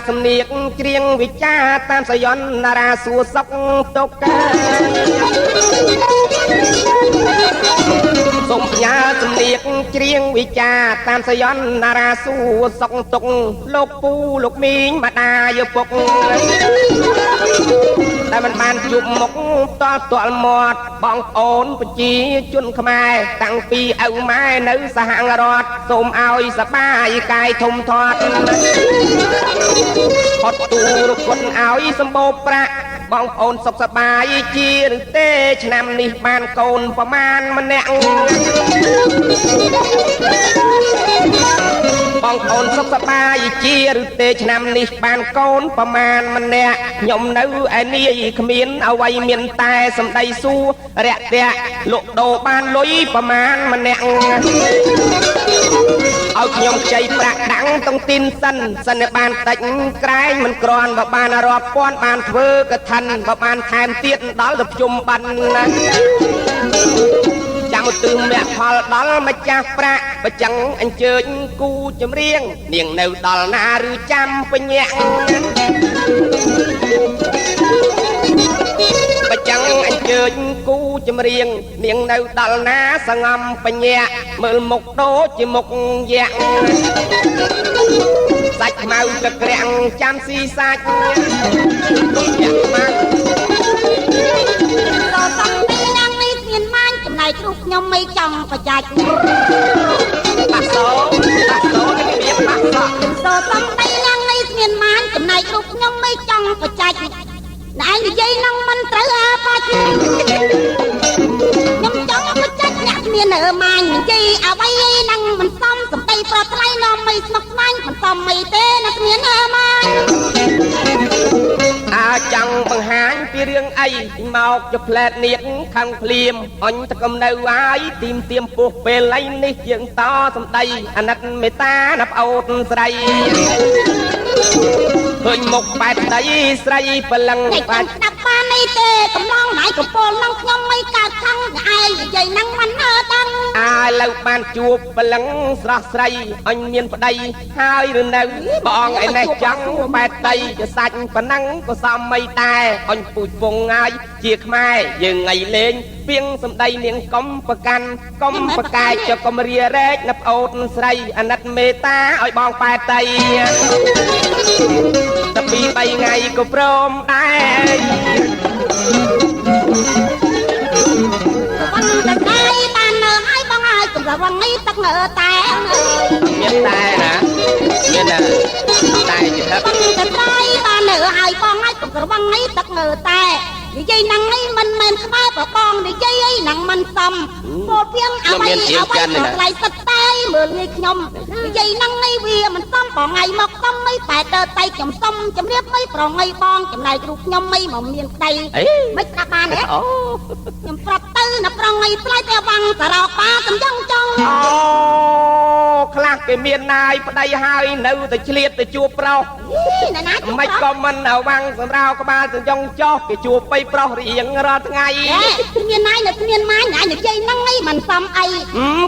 សំនៀកច្រៀងវិចាតាមសយន្តតារាសួរសុកតុកសូមផ្ញើសំនៀកច្រៀងវិចាតាមសយន្តតារាសួរសុកតុកលោកពូលោកមីងម្ដាយឪពុកតែមិនបានជួបមុខតល់មាត់បងប្អូនប្រជាជនខ្មែរតាំងពីឪម៉ែនៅសហរដ្ឋសូមឲ្យសប្បាយកាយធំធាត់ផុតទូរគុណឲ្យសម្បូរប្រាក់បងប្អូនសុខសប្បាយជាឬទេឆ្នាំនេះបានកូនប្រមាណម្នាក់បងប្អូនសុខសប្បាយជាឬទេឆ្នាំនេះបានកូនប្រមាណម្នាក់ខ្ញុំនៅឯនេះគ្មានអ្វីមានតែសម្ដីសួររាក់ទាក់លក់ដូរបានលុយប្រមាណម្នាក់ឲ្យខ្ញុំខ្ចីប្រាក់ដាំងតុងទីនសិនបានតិចក្រែងមិនក្រាន់បើបានរាប់ពាន់បានធ្វើកឋិនបើបានថែមទៀតដល់ទៅជុំបិណ្ឌណាចាំទិសមគ្គផលដល់ម្ចាស់ប្រាក់បើចឹងអញ្ជើញគូចម្រៀងនាងនៅដល់ណាឬចាំបញ្ញាក់បើចឹងអញ្ជើញគូចម្រៀងនាងនៅដល់ណាសងំបញ្ញាក់មើលមុខដូចជាមុខយ៉ាក់សាច់ខ្មៅទៅក្រាំងចាំស៊ីសាច់យ៉ាក់ខ្មៅចំណែករូបខ្ញុំមិនចង់បច្ចាច់បាក់សោនេះមានបាក់សោសំដីឡើងនេះស្ងៀនម៉ានចំណែករូបខ្ញុំមិនចង់បច្ចាច់តែនិយាយនឹងមិនត្រូវអាបាច់ខ្ញុំចង់បច្ចាច់អ្នកមានម៉ាននិយាយអ្វីនឹងមិនសមសំដីប្រថ្លៃនាំមិនស្មុគស្មាញមិនសមមិនទេអ្នកមានម៉ានចង់បង្ហាញពីរឿងអីមកចុះផ្លែតនៀកខាងភ្លៀមអញតកុំនៅហើយទីមទៀមពោះពេលឥនេះយើងតសំដីអាណិតមេតាណាប្អូនស្រីឃើញមុខបែបដីស្រីបលឹងបានស្ដាប់បាននេះទេកំឡងណៃកពលនឹងខ្ញុំមិនកើតខឹងឯងនិយាយនឹងមិនដឹងឥឡូវបានជួបបលឹងស្រស់ស្រីអញមានប្តីហើយឬនៅបងឯនេះចង់បែបដីជាសាច់ប៉ុណ្ណឹងក៏សមមិនតែអញពូជពងហើយជាខ្មែរយើងថ្ងៃលេងពីងសំដីនាងកុំប្រកាន់កុំប្រកែកចុះកុំរារែកណាប្អូនស្រីអាណិតមេតាឲ្យបងប៉ែតៃតែពី3ថ្ងៃក៏ព្រមដែរបងតែបាននៅឲ្យបងឲ្យកំរវងនេះទឹកនៅតែមានតែណាមានតែជាទឹកតែបាននៅឲ្យបងឲ្យកំរវងនេះទឹកនៅតែនិយាយនឹងឯងមិនមែនខ្មែរប្របងនិយាយឯងនឹងមិនសមពោលពីងអ្វីថ្លៃសិតតែមើលងាយខ្ញុំនិយាយនឹងឯងវាមិនសមបងថ្ងៃមកសមមិនតែទៅតែខ្ញុំសមជំរាបមិនប្រងៃបងចំណែករូបខ្ញុំមិនមកមានក្តីមិនស្ដាប់បានទេខ្ញុំប្រាប់ទៅណាប្រងៃផ្លែតែវាំងសារោប៉ាសំយ៉ាងចង់ខ្លះគេមានណាយប្តីហើយនៅតែឆ្លៀតទៅជួបប្រុសមិនក៏មិនវាំងសម្រាប់ក្បាលសំយ៉ាងចោះគេជួបបីប្រុសរៀងរាល់ថ្ងៃគ្មានណាយនៅគ្មានម៉ាញណាយនិយាយហ្នឹងឯងមិនសមអី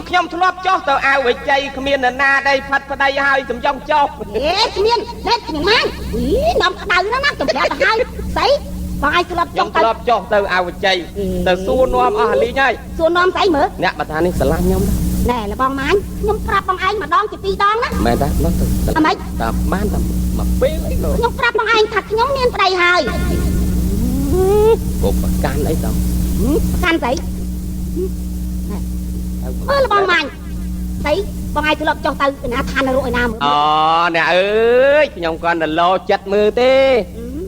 ខ្ញុំធ្លាប់ចោះទៅអាវវិជ័យគ្មានណាដៃផាត់ប្តីហើយសំយ៉ាងចោះគ្មានតែគ្មានម៉ាញខ្ញុំក្តៅណាស់ណាសម្រាប់ទៅហើយស្អីបងឯងធ្លាប់ចុះទៅអាវវិជ័យទៅសួរនាំអស់អាលីងហើយសួរនាំស្អីមើលអ្នកបើថានេះស្រឡះខ្ញុំណែលបងម៉ាញខ្ញុំប្រាប់បងឯងម្ដងជា2ដងណាមែនតានោះទៅអម៉េចតាបានតែមកពេលអីលោកខ្ញុំប្រាប់បងឯងថាខ្ញុំមានប្តីហើយពុកប្រកាន់អីតោះប្រកាន់ស្អីមើលបងម៉ាញស្អីបងឯងធ្លាប់ចុះទៅណាឋាននរកឯណាមើលអូអ្នកអើយខ្ញុំគាត់ទៅលោចិត្តមើលទេ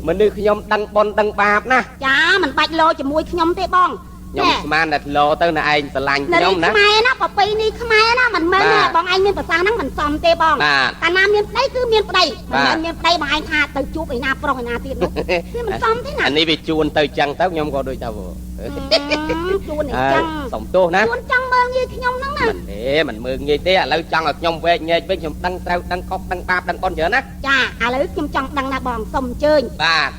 មនុស្សខ្ញុំដឹងបុណ្យដឹងបាបណាចាមិនបាច់លោជាមួយខ្ញុំទេបងខ្ញុំស្មានតែលោទៅណាឯងស្រឡាញ់ខ្ញុំណាខ្មែរណាប្រពៃនេះខ្មែរណាមិនមែនបងឯងមានប្រសាសន៍ហ្នឹងមិនសមទេបងកាលណាមានប្តីគឺមានប្តីមិនមែនមានប្តីបងឯងថាទៅជួបឯណាប្រុសឯណាទៀតនោះវាមិនសមទេណាអានេះវាជួនទៅចឹងទៅខ្ញុំក៏ដូចថា ជួននេះចឹងសំទោសណាជួនចង់មើលងាយខ្ញុំហ្នឹងណាមិនទេមិនមើលងាយទេឥឡូវចង់ឲ្យខ្ញុំវែកញែកវិញខ្ញុំដឹងត្រូវដឹងខុសដឹងបាបដឹងប៉ុនច្រើនណាចាឥឡូវខ្ញុំចង់ដឹងណាបងសុំអញ្ជើញបាទ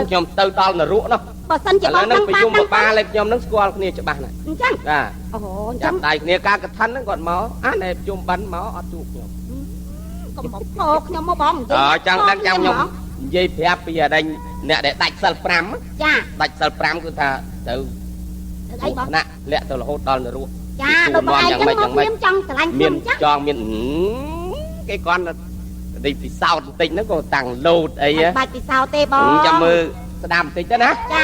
ខ្ញុំទៅដល់នរកនោះបើសិនជាបងដឹងប្រជុំបបាលឲ្យខ្ញុំនឹងស្គាល់គ្នាច្បាស់ណាស់អញ្ចឹងបាទអូអញ្ចឹងដៃគ្នាការកថាហ្នឹងគាត់មកអានេះប្រជុំបិណ្ឌមកអត់ជួបខ្ញុំកុំមកពោខ្ញុំមកបងចង់ដឹងចាំខ្ញុំនិយាយប្រាប់ពីអដេញអ្នកដែលដាច់សិល5ចាដាច់សិល5គឺថាទៅអីបងណាលាក់ទៅរហូតដល់នរកចាដូចបងឯងចឹងមកខ្ញុំចង់ឆ្លាញ់ខ្ញុំចាចង់មានគេគាត់ទីពិសោធន៍បន្តិចហ្នឹងក៏តាំងឡូតអីបាច់ពិសោធន៍ទេបងចាំមើលស្ដាប់បន្តិចទៅណាចា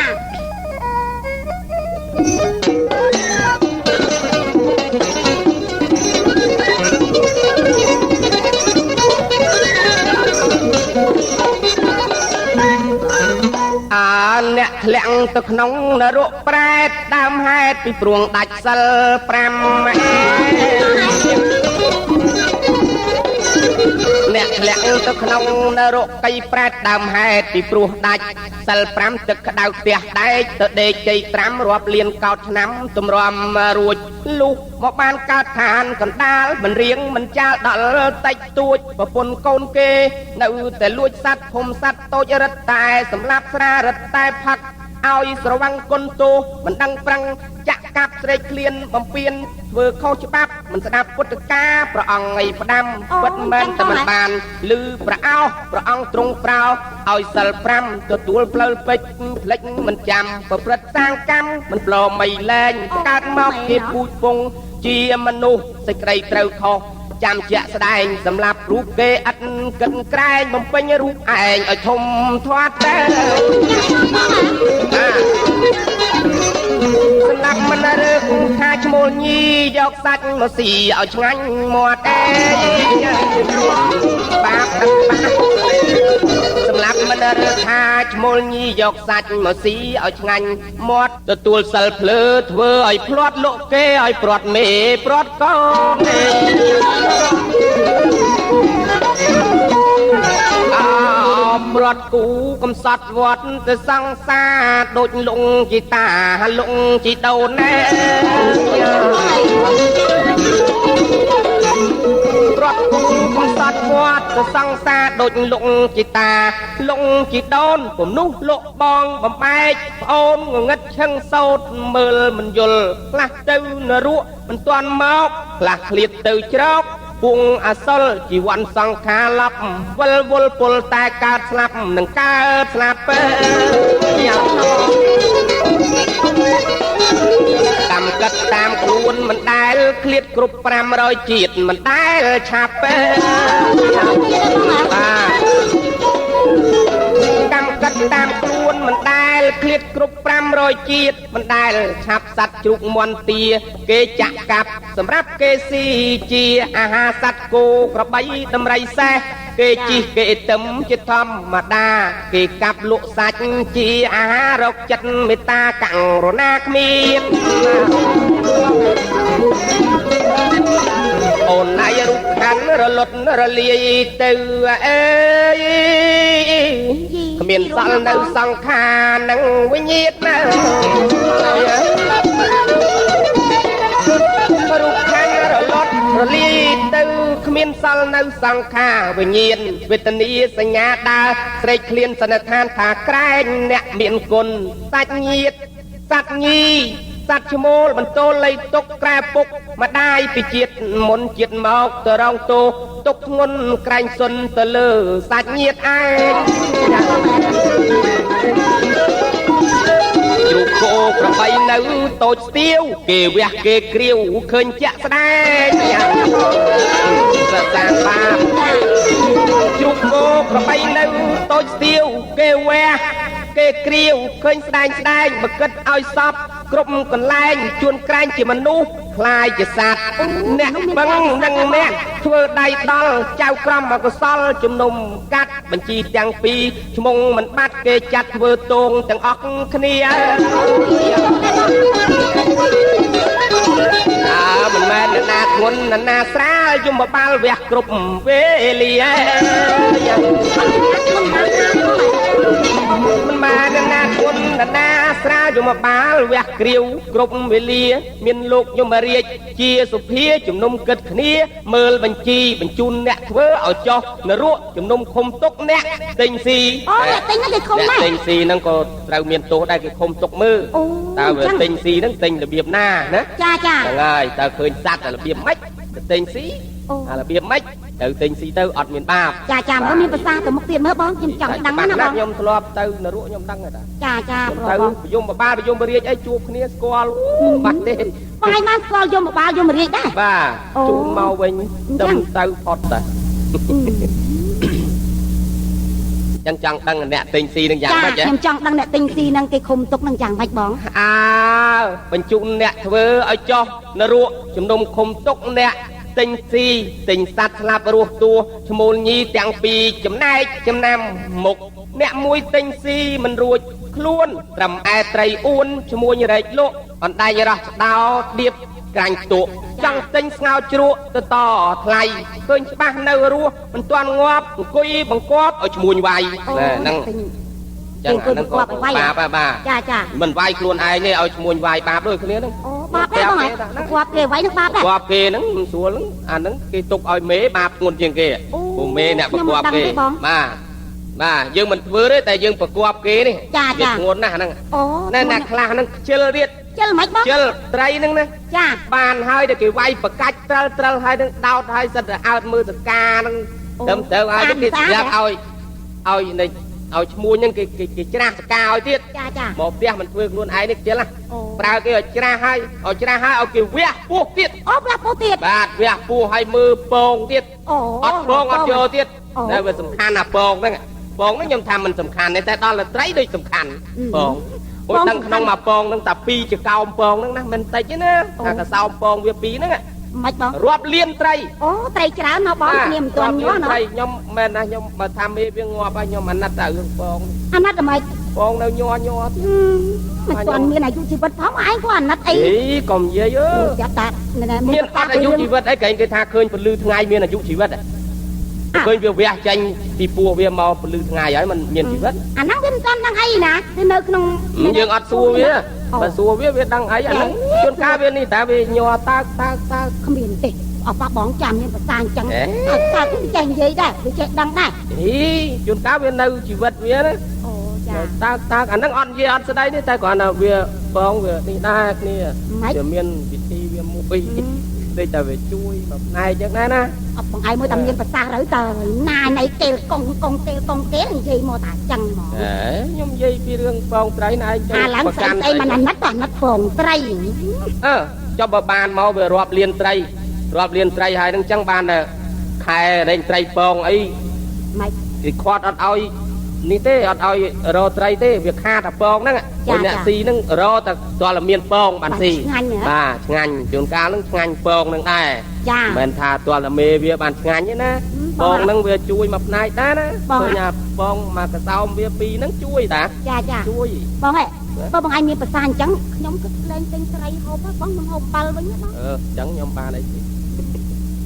អ្នកធ្លាក់ទៅក្នុងនរកប្រែតដើមហេតុពីព្រួងដាច់សិល5អ្នកធ្លាក់ទៅក្នុងនរកកៃប្រែតដើមហេតុពីព្រោះដាច់សិល5ទឹកក្តៅផ្ទះដែកទៅដេកជ័យត្រាំរាប់លានកោតឆ្នាំទម្រាំរួចលុះមកបានកើតឋានកណ្ដាលមិនរៀងមិនចាលដល់តិចទួចប្រពន្ធកូនគេនៅតែលួចសัตว์ភុំសัตว์តូចរិតតែសម្រាប់ស្រារិតតែផាត់ឲ្យស្រវាំងគុនទោមិនដឹងប្រឹងចាក់កាប់ស្រែកឃ្លានបំពេញធ្វើខុសច្បាប់មិនស្ដាប់ពុទ្ធកាព្រះអង្គឲ្យផ្ដាំពិតមែនតែមិនបានឮប្រអោសព្រះអង្គទ្រង់ប្រោឲ្យសិល5ទទួលផ្លូវពេជ្រផ្លិចមិនចាំប្រព្រឹត្តសាងកម្មមិនប្លមមិនលែងកើតមកគេពូជពងជាមនុស្សសេចក្តីត្រូវខុសចាំជាក់ស្ដែងសម្រាប់រូបគេឥតកិនក្រែងបំពេញរូបឯងឲ្យធំធាត់តែសម្រាប់មិនរើគូថាឈ្មោលញីយកសាច់មកស៊ីឲ្យឆ្ងាញ់មាត់ឯងបាបសម្រាប់មិនរើថាឈ្មោលញីយកសាច់មកស៊ីឲ្យឆ្ងាញ់មាត់ទទួលសិលភ្លើធ្វើឲ្យភ្លាត់លោកគេឲ្យព្រាត់មេព្រាត់កូនព្រាត់គូកំសត់វត្តទៅសង្សារដូចលងជីតាលងជីដូនណែព្រាត់គូកំសត់វត្តទៅសង្សារដូចលងជីតាលងជីដូនពំនោះលោកបងបំបែកប្អូនងងឹតឈឹងសោតមើលមិនយល់ខ្លះទៅនរកមិនទាន់មកខ្លះឃ្លាតទៅច្រកពុងអសលជីវ័នសង្ខារឡប់វល់វល់ពលតែកើតស្លាប់នឹងកើតស្លាប់តាមកាត់តាមខ្លួនមិនដែលឃ្លាតគ្រប់500ជាតិមិនដែលឆាប់តាមកាត់តាមខ្លួនមិនដែលឃ្លាតគ្រប់500ជាតិមិនដែលឆាប់សัตว์ជ្រូកមន់ទាគេចាក់កាប់សម្រាប់គេស៊ីជាអាហារសัตว์គោក្របីដំរីសេះគេជីកគេទឹមជាធម្មតាគេកាប់លក់សាច់ជាអាហាររកចិត្តមេត្តាកាំងរណាគ្មានអូនណៃរូបខាន់រលត់រលាយទៅអើយគ្មានសល់នៅសង្ខារនឹងវិញ្ញាណណារូបខាន់រលត់រលាយទៅគ្មានសល់នៅសង្ខារវិញ្ញាណវេទនាសញ្ញាដើរស្រែកឃ្លានសន្និដ្ឋានថាក្រែងអ្នកមានគុណសាច់ញាតិសត្វញីសត្វឈ្មោលបន្ទោលលៃទុកក្រែពុកម្ដាយពីជាតិមុនជាតិមកទៅរងទោទុកធ្ងន់ក្រែងសុនទៅលើសាច់ញាតិឯងជ្រូកគោក្របីនៅតូចស្ទាវគេវះគេគ្រាវឃើញជាក់ស្ដែងសរសាបាបជ្រូកគោក្របីនៅតូចស្ទាវគេវះគេគ្រាវឃើញស្ដែងមកគិតឲ្យសពគ្រប់កន្លែងជួនក្រែងជាមនុស្សคล้ายជាសត្វអ្នកបឹងនឹងអ្នកធ្វើដៃដល់ចៅក្រមអកុសលជំនុំកាត់បញ្ជីទាំងពីរឈ្មោះមិនបាត់គេចាត់ធ្វើទងទាំងអស់គ្នាមិនមែនណាធ្ងន់ណាស្រាលយំបបាល់វះគ្រប់វេលាមិនមែនណាធ្ងន់ណា ស្រាយមបាលវះគ្រាវគ្រប់វេលាមានលោកយមរាជជាសុភាជំនុំគិតគ្នាមើលបញ្ជីបញ្ជូនអ្នកធ្វើឲ្យចោះនរកជំនុំឃុំទុកអ្នកទិញស៊ីអូអ្នកទិញហ្នឹងគេឃុំដែរទិញស៊ីហ្នឹងក៏ត្រូវមានទោសដែរគេឃុំទុកមើលតើវាទិញស៊ីហ្នឹងទិញរបៀបណាណាចាហ្នឹងហើយតើឃើញសัตว์របៀបម៉េចទៅទិញស៊ីរបៀបម៉េចទៅទិញស៊ីទៅអត់មានបាបចាមើលមានប្រសាទៅមុខទៀតមើលបងខ្ញុំចង់ដឹងណាបងខ្ញុំធ្លាប់ទៅនរកខ្ញុំដឹងតែចាទៅយមបាលយមរាជអីជួបគ្នាស្គាល់បាត់ទេបងឯងបានស្គាល់យមបាលយមរាជដែរបាទជូនមកវិញទៅផុតតាចឹងចង់ដឹងអ្នកទិញស៊ីនឹងយ៉ាងម៉េចខ្ញុំចង់ដឹងអ្នកទិញស៊ីនឹងគេឃុំទុកនឹងយ៉ាងម៉េចបងបញ្ជូនអ្នកធ្វើឲ្យចោះនរកជំនុំឃុំទុកអ្នកទិញស៊ីទិញសัตว์ស្លាប់រស់តួឈ្មោលញីទាំងពីរចំណែកចំណាំមុខអ្នកមួយទិញស៊ីមិនរួចខ្លួនត្រឹមឯត្រីអួនឈ្មោះរែកលក់អណ្ដែងរស់ស្ដោដៀបក្រាញ់ទួចង់ទិញស្ងោជ្រក់ទៅតថ្លៃឃើញច្បាស់នៅរស់មិនទាន់ងាប់អង្គុយបង្គាប់ឲ្យឈ្មោះវាយហ្នឹងចឹងហ្នឹងក៏បាបចាមិនវាយខ្លួនឯងទេឲ្យឈ្មោះវាយបាបដូចគ្នាហ្នឹងបាបដែរបងគាត់គេវាយនឹងបាបដែរគាត់គេហ្នឹងមិនស្រួលហ្នឹងអាហ្នឹងគេទុកឲ្យមេបាបធ្ងន់ជាងគេព្រោះមេអ្នកប្រកបគេបាទយើងមិនធ្វើទេតែយើងប្រកបគេនេះវាធ្ងន់ណាស់ហ្នឹងអ្នកខ្លះហ្នឹងខ្ជិលរៀតខ្ជិលមិនបងខ្ជិលត្រីហ្នឹងណាចាបានហើយតែគេវាយប្រកាច់ត្រិលហើយនឹងដោតហើយសិតតែអើតមើលសកាហ្នឹងត្រឹមត្រូវហើយគេស្រាប់ឲ្យឈ្មោះហ្នឹងគេច្រាស់សកាឲ្យទៀតចាមកផ្ទះមិនធ្វើខ្លួនឯងនេះខ្ជិលណាប្រើគេឲ្យច្រាស់ហើយឲ្យគេវះពោះទៀតវះពោះទៀតបាទវះពោះឲ្យមើលពងទៀតអត់ពងអត់យកទៀតតែវាសំខាន់ណាពងហ្នឹងខ្ញុំថាមិនសំខាន់ទេតែដល់ត្រីដូចសំខាន់ពងអូយដឹងក្នុងមួយពងហ្នឹងតែ2ចកោមពងហ្នឹងណាមិនតិចទេណាថាកសោមពងវា2ហ្នឹងមិនបងរាប់លានត្រីត្រីច្រើនណាបងគ្នាមិនទាន់ងាប់ណាត្រីខ្ញុំមែនណាខ្ញុំបើថាមេវាងាប់ហើយខ្ញុំអាណិតតែរឿងពងអាណិតតែពងនៅញ័រមិនទាន់មានអាយុជីវិតផងឯងក៏អាណិតអីកុំនិយាយចាប់តាមានអត់អាយុជីវិតអីគេថាឃើញពលឺថ្ងៃមានអាយុជីវិតឃើញវាវះចាញ់ពីពោះវាមកពលឺថ្ងៃហើយมันមានជីវិតអាហ្នឹងវាមិនទាន់ដឹងអីណាវានៅក្នុងយើងអត់សួរវាបើសួរវាដឹងអីអាហ្នឹងជួនកាលវានេះតែវាញ័រតើគ្មានទេអត់បងចាំមានប្រសាអញ្ចឹងតើវាចេះនិយាយដែរវាចេះដឹងដែរជួនកាលវានៅជីវិតវាណាតើអាហ្នឹងអត់និយាយអត់ស្ដីទេតែគ្រាន់តែវាបងវានេះដែរគ្នាវាមានវិធីវាមួយដូចតែវាជួយមកផ្នែកចឹងដែរណាអត់បងឯងមើលតែមានប្រសាទៅតើណាណៃទេលកងទេលនិយាយមកតែចឹងហ្មងខ្ញុំនិយាយពីរឿងបងត្រីណាឯងចឹងប្រកាន់អីមិនអាណិតបងត្រីចុះបើបានមកវារាប់លានត្រីហើយនឹងចឹងបានខែរែងត្រីពងអីមិនគេខាត់អត់ឲ្យនេះទេអត់ឲ្យរកត្រីទេវាខាតតែពងហ្នឹងអ្នកស៊ីហ្នឹងរកតែតើមានពងបានស៊ីបាទឆ្ងាញ់ជួនកាលហ្នឹងឆ្ងាញ់ពងហ្នឹងដែរមិនថាតើមេវាបានឆ្ងាញ់ទេណាពងហ្នឹងវាជួយមកផ្នែកដែរណាឃើញថាពងមកកសោមវា2ហ្នឹងជួយតាជួយបងហ៎បើបងឯងមានប្រសាអញ្ចឹងខ្ញុំគិតលែងទិញត្រីហូបបងហូប7វិញបងអញ្ចឹងខ្ញុំបានអីទេ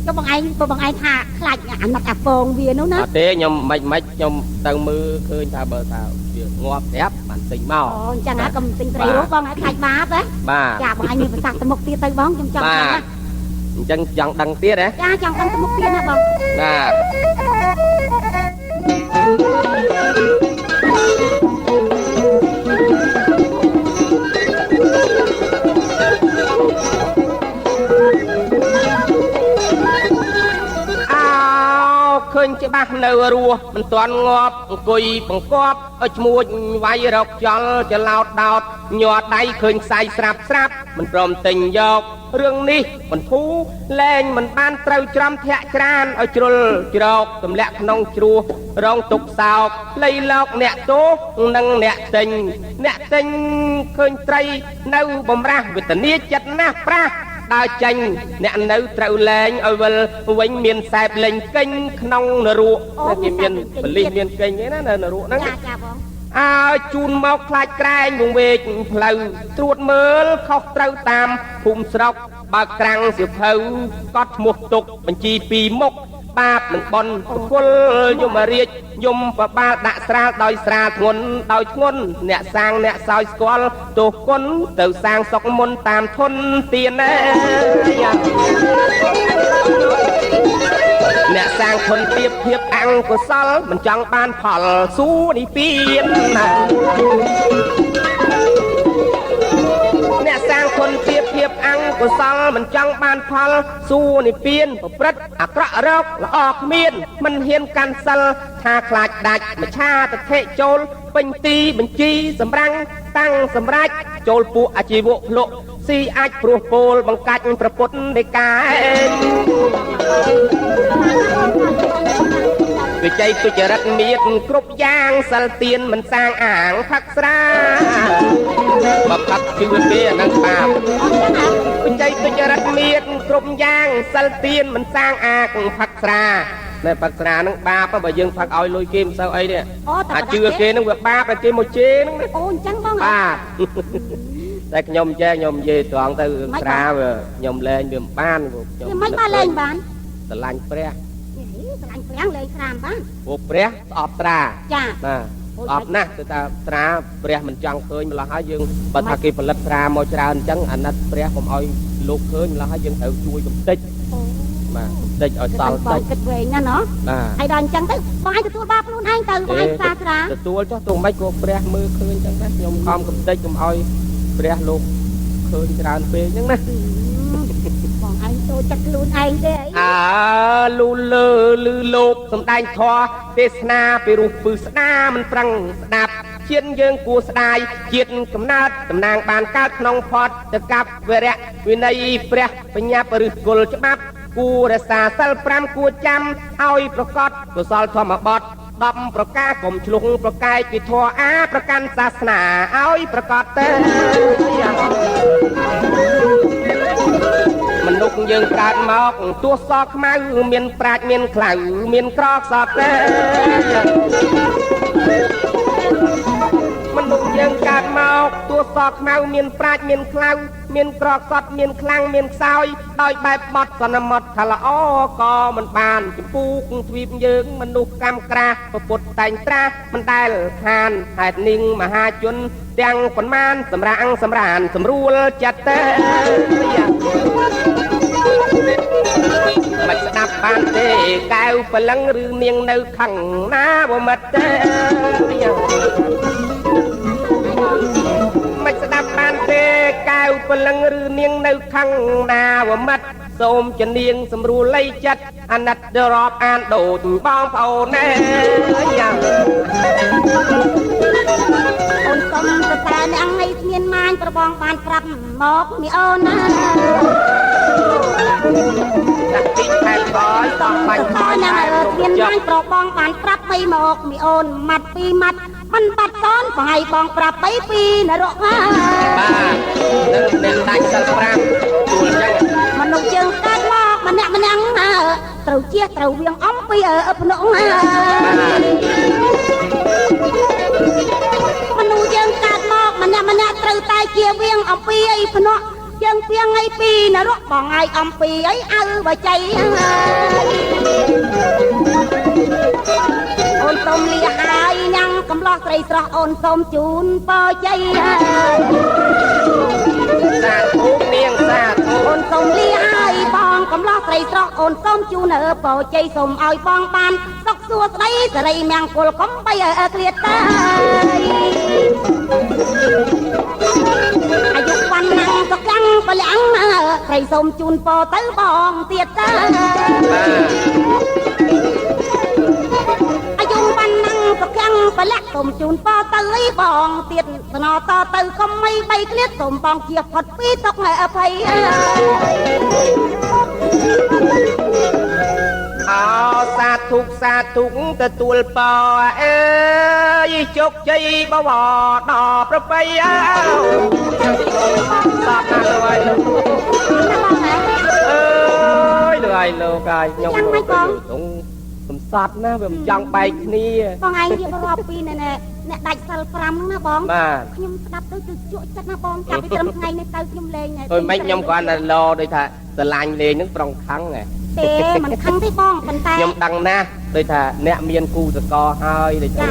ចុះបងឯងថាខ្លាចអាណិតអាពងវានោះណាអត់ទេខ្ញុំមិនខ្ញុំទៅមើលឃើញថាបើថាវាងាប់ប្រាប់បានទិញមកអញ្ចឹងហ่ากុំទិញត្រីរស់បងឲ្យខ្លាចបាបហ៎ចាបងឯងមានប្រសាទៅមុខទៀតទៅបងខ្ញុំចង់ដឹងណាអញ្ចឹងចង់ដឹងទៀតហ៎ចាចង់ដឹងទៅមុខទៀតណាបងបាទឃើញច្បាស់នៅរស់មិនទាន់ងាប់អង្គុយបង្គាប់ឲ្យឈ្មួញវាយរកចលចឡោតដោតញ័រដៃឃើញខ្សែស្រាប់មិនព្រមទិញយករឿងនេះមិនធូរលែងមិនបានត្រូវច្រំធាក់ច្រានឲ្យជ្រុលច្រោកទម្លាក់ក្នុងជ្រោះរងទុកសោកលៃលោកអ្នកទោសនិងអ្នកទិញឃើញត្រីនៅបំរាស់វេទនាចិត្តណាស់ប្រាស់ដើរចេញអ្នកនៅត្រូវលែងឲ្យវិលវិញមានសែបលេងកិញក្នុងនរកគេមានបលិសមានកេញឯណានៅនរកហ្នឹងចាបងជូនមកខ្លាចក្រែងវងវែកផ្លូវត្រួតមើលខុសត្រូវតាមភូមិស្រុកបើក្រាំងសៀវភៅកត់ឈ្មោះទុកបញ្ជី2មុខ បាបនឹងបនគុលយមរាជយមបបាលដាក់ស្រាលដោយស្រាលធ្ងន់ដោយធ្ងន់អ្នកសាងអ្នកសោយស្គាល់ទោសគុណទៅសាងសុកមុនតាមធនទានអ្នកសាងធនទៀបភាពអង្គុសលមិនចង់បានផលសួរនិព្វានអ្នកសាងធនទៀបភាពអង្គុសលមិនចង់បានផលសួរនិព្វានប្រព្រឹត្តអាក្រក់រកល្អគ្មានមិនហ៊ានកាន់សិលថាខ្លាចដាច់មច្ឆាទិដ្ឋិចូលពេញទីបញ្ជីសម្រាំងតាំងសម្រេចចូលពួកអាជីវៈភ្លុកស៊ីអាចព្រោះពោលបង្កាច់ប្រពុតនៃការវិជ័យទុច្ចរិតមានគ្រប់យ៉ាងសិលទៀនមិនសាងអាងផឹកស្រាបើផឹកជឿគេអានឹងបាបវិជ័យទុច្ចរិតមានគ្រប់យ៉ាងសិលទៀនមិនសាងអាងផឹកស្រាណែផឹកស្រានឹងបាបបើយើងផឹកឲ្យលុយគេមិនសូវអីទេអាជឿគេនឹងវាបាបតែគេមកជេរហ្នឹងអូអញ្ចឹងបងបាបតែខ្ញុំចេះខ្ញុំនិយាយត្រង់ទៅស្រាខ្ញុំលែងវាមិនបានខ្ញុំមិនបានលែងបានស្រឡាញ់ព្រះស្រឡាញ់ព្រះលែងស្រាមបានពួកព្រះស្អប់ស្រាចាបាទស្អប់ណាស់ទៅថាស្រាព្រះមិនចង់ឃើញម្ល៉េះហើយយើងបើថាគេផលិតស្រាមកច្រើនអញ្ចឹងអាណិតព្រះកុំឲ្យលោកឃើញម្ល៉េះហើយយើងត្រូវជួយកំតិចបាទកំតិចឲ្យសល់តិចគិតវែងណាស់ណោះហើយដល់អញ្ចឹងទៅបងឲ្យទទួលបាបខ្លួនឯងទៅបងឲ្យស្រាទទួលចុះទោះមិនក៏ព្រះមើលឃើញអញ្ចឹងដែរខ្ញុំខំកំតិចកុំឲ្យព្រះលោកឃើញច្រើនពេកហ្នឹងណាបងឯងចូលចិត្តខ្លួនឯងទេអីលូលើលឺលោកសំដែងធម៌ទេសនាពីរូបពឺស្ដាមិនប្រឹងស្ដាប់ជាតិយើងគួរស្ដាយជាតិកំណើតតំណាងបានកើតក្នុងផតទៅកັບវរៈវិន័យព្រះបញ្ញាបរិគល់ច្បាប់គួររក្សាសិល5គួរចាំឲ្យប្រកបកុសលធម្មបទ10ប្រការកុំឆ្លុះប្រកែកពីធម៌អាប្រកាន់សាសនាឲ្យប្រកបទៅមនុស្សយើងកើតមកទោះសខ្មៅមានប្រាជ្ញមានខ្លៅមានក្រសត់ទេមនុស្សយើងកើតមកទោះសខ្មៅមានប្រាជ្ញមានខ្លៅមានក្រសត់មានខ្លាំងមានខ្សោយដោយបែបបត់សន្មត់ថាល្អក៏មិនបានចំពូកទ្វីបយើងមនុស្សកម្មក្រាស់ពុទ្ធតែងត្រាស់មិនដែលខានហេតុនឹងមហាជនទាំងប៉ុន្មានសម្រាំងសម្រានស្រួលចិត្តទេមិនស្ដាប់បានទេកែវព្រលឹងឬនាងនៅខាងណាបើមិត្តទេមិនស្ដាប់បានទេកែវព្រលឹងឬនាងនៅខាងណាបើមិត្តសូមជំនាញសម្រួលលៃចិត្តអាណិតរាប់អានដូចបងប្អូនណែយ៉ាងអូនសុំទៅតែអ្នកឲ្យស្មានម៉ាញប្របងបានប្រាប់មកមីអូនណាដាក់ទីខែបយតោះបាញ់ខយណាស្មានម៉ាញប្របងបានប្រាប់ពីមកមីអូនម៉ាត់ពីម៉ាត់មិនបាត់តនបងឲ្យបងប្រាប់ពីនរកណាបាទនឹងដាច់សិល5ទួលចឹងមនុស្សយើងកើតមកម្នាក់ត្រូវជះត្រូវវៀងអំពីភ្នក់មនុស្សយើងកើតមកម្នាក់ត្រូវតែជះវៀងអំពីភ្នក់យើងពីងឲ្យពីនរកបងឲ្យអំពីអីអើបច្ច័យអូនសូមលីហើយញ៉ាំកំឡោះស្រីស្រស់អូនសូមជូនបច្ច័យសាធុនាងសាធុអូនសូមលីហើយបងកំឡោះស្រីស្រស់អូនសូមជូនបច្ច័យសូមឲ្យបងបានសុខសួស្ដីសេរីមង្គលកុំបីគ្រៀតតែអាយុវណ្ណាសុខចាំបលាំងស្រីសូមជូនពរទៅបងទៀតតាអាយុវណ្ណាសុខចាំបលាំងសូមជូនពរទៅឲ្យបងទៀតស្នតទៅកុំមិនបីឃ្លាតសូមបងជាផុតពីទុកអភ័យអោសាធុទទួលពរអើយជោគជ័យបវរដល់ប្របីអើសាប់ណាស់ហើយអើយលើហើយលោកហើយខ្ញុំកំសត់ណាវាមិនចង់បែកគ្នាបងឯងរៀបរាប់ពីអ្នកដាច់សិល5ហ្នឹងណាបងខ្ញុំស្ដាប់ទៅជក់ចិត្តណាបងចាប់ពីត្រឹមថ្ងៃនេះទៅខ្ញុំលេងហើយមិនខ្ញុំគ្រាន់តែលោដូចថាស្រឡាញ់លេងហ្នឹងប្រុងខឹងហ៎ ទេមិនខឹងទេបងប៉ុន្តែ ខ្ញុំដឹងណាស់ដូចថាអ្នកមានគូសកលហើយដូចថា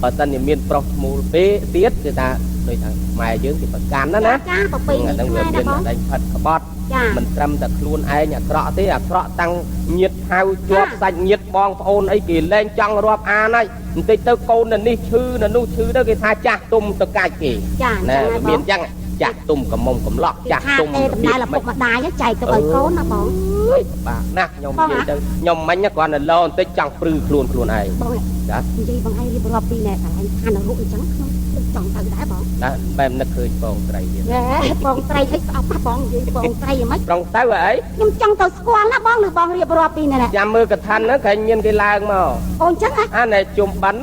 បើសិនជាមានប្រុសឈ្មោលពេទៀតគឺថាដូចថាម៉ែយើងគេប្រកាន់ណាណា ចាប្រពៃនេះខ្មែរណាបង តែផិតក្បត់ ចា មិនត្រឹមតែខ្លួនឯងអាក្រក់ទេអាក្រក់តាំងញាតិហៅជាប់សាច់ញាតិបងប្អូនអីគេលែងចង់រាប់អានហើយបន្តិចទៅកូននៅនេះឈឺនៅនោះឈឺទៅគេថាចាស់ទុំទៅកាច់គេ ចា ណែ ចឹង មានអញ្ចឹងចាស់ទុំកំមុំកំឡក់ចាស់ទុំ ទេតំណែងឪពុកម្ដាយចែកទៅឲ្យកូនណាបង អើយបាទណាស់ខ្ញុំនិយាយទៅខ្ញុំមិញគ្រាន់តែលោបន្តិចចង់ព្រឺខ្លួនឯង បង ចា និយាយបងឯងរៀបរាប់ពីណែកន្លែងឋានរូបអញ្ចឹងខ្ញុំចង់ទៅដែរបង ណាបែបនឹកឃើញបងត្រីទៀត ហេបងត្រីឲ្យស្អប់បងនិយាយបងត្រីហ្មង ប្រងទៅអី ខ្ញុំចង់ទៅស្គាល់ណាបងឬបងរៀបរាប់ពីណែ ចាំមើលកថាហ្នឹងគេមានគេឡើងមក អូអញ្ចឹងហ៎ អានេះជុំបិណ្ឌ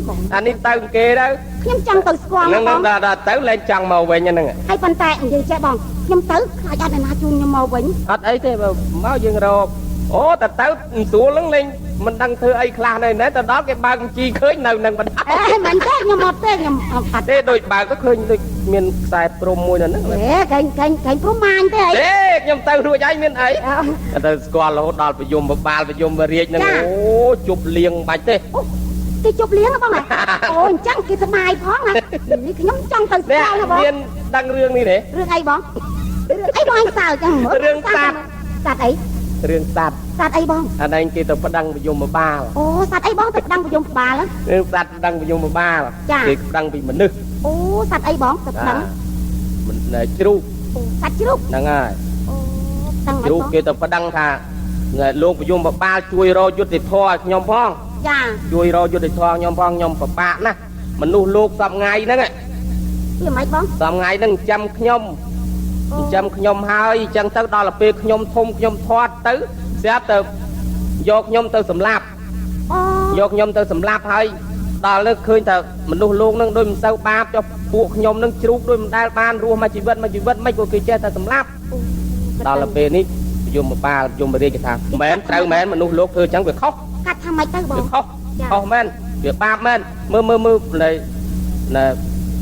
បង អានេះទៅគេទៅ ខ្ញុំចង់ទៅស្គាល់ ហ្នឹង ណាបង ដល់ទៅលែងចង់មកវិញហ្នឹង ហើយប៉ុន្តែនិយាយចេះបងខ្ញុំទៅខ្លាចអត់អ្នកណាជួញខ្ញុំមកវិញ អត់អីទេមកយើងរកអូតើទៅស្រួលហ្នឹងលេងមិនដឹងធ្វើអីខ្លះនៅណែទៅដល់គេបើកបញ្ជីឃើញនៅនឹងបណ្ដា អេមិនទេខ្ញុំអត់ទេខ្ញុំអត់ ទេដូចបើកទៅឃើញដូចមានខ្សែព្រំមួយនៅហ្នឹង ហេកែងព្រំម៉ាញទេអី ទេខ្ញុំទៅរួចហើយមានអីទៅស្គាល់រហូតដល់ប្រយមបបាលប្រយមបរាជហ្នឹងអូជប់លៀងបាច់ទេ គេជប់លៀងណាបងអូអញ្ចឹងគេសប្បាយផងណានេះខ្ញុំចង់ទៅស្គាល់ណាបង មានដឹងរឿងនេះទេ រឿងអីបងរឿងអីបងឯងសើចឹងមើល រឿងសត្វ សត្វអី រឿងសត្វ សត្វអីបង អានេះគេទៅប្តឹងប្រយមបបាល អូសត្វអីបងទៅប្តឹងប្រយមបាល រឿងសត្វប្តឹងប្រយមបបាលគេប្តឹងពីមនុស្ស អូសត្វអីបងទៅប្តឹង មិនជ្រូក អូសត្វជ្រូក ហ្នឹងហើយ អូប្តឹងអី ជ្រូក បង គេទៅប្តឹងថាលោកប្រយមបបាលជួយរកយុត្តិធម៌ឲ្យខ្ញុំផង ចា ជួយរកយុត្តិធម៌ខ្ញុំផងខ្ញុំពិបាកណាស់មនុស្សលោកសពថ្ងៃហ្នឹង វាមិនបង សពថ្ងៃហ្នឹងចាំខ្ញុំចាំខ្ញុំហើយអញ្ចឹងទៅដល់ពេលខ្ញុំធំខ្ញុំធាត់ទៅស្រាប់ទៅយកខ្ញុំទៅសម្លាប់ អូ យកខ្ញុំទៅសម្លាប់ហើយដល់លើឃើញថាមនុស្សលោកហ្នឹងដូចមិនសូវបាបចុះពួកខ្ញុំហ្នឹងជ្រូកដូចមិនដែលបានរស់មួយជីវិតមិនក៏គេចេះតែសម្លាប់ដល់ពេលនេះយមបាលយមរាជគេថាមែនត្រូវមែនមនុស្សលោកធ្វើអញ្ចឹងវាខុស កាត់ថាម៉េចទៅបង វាខុសខុសមែនវាបាបមែនមើលណែ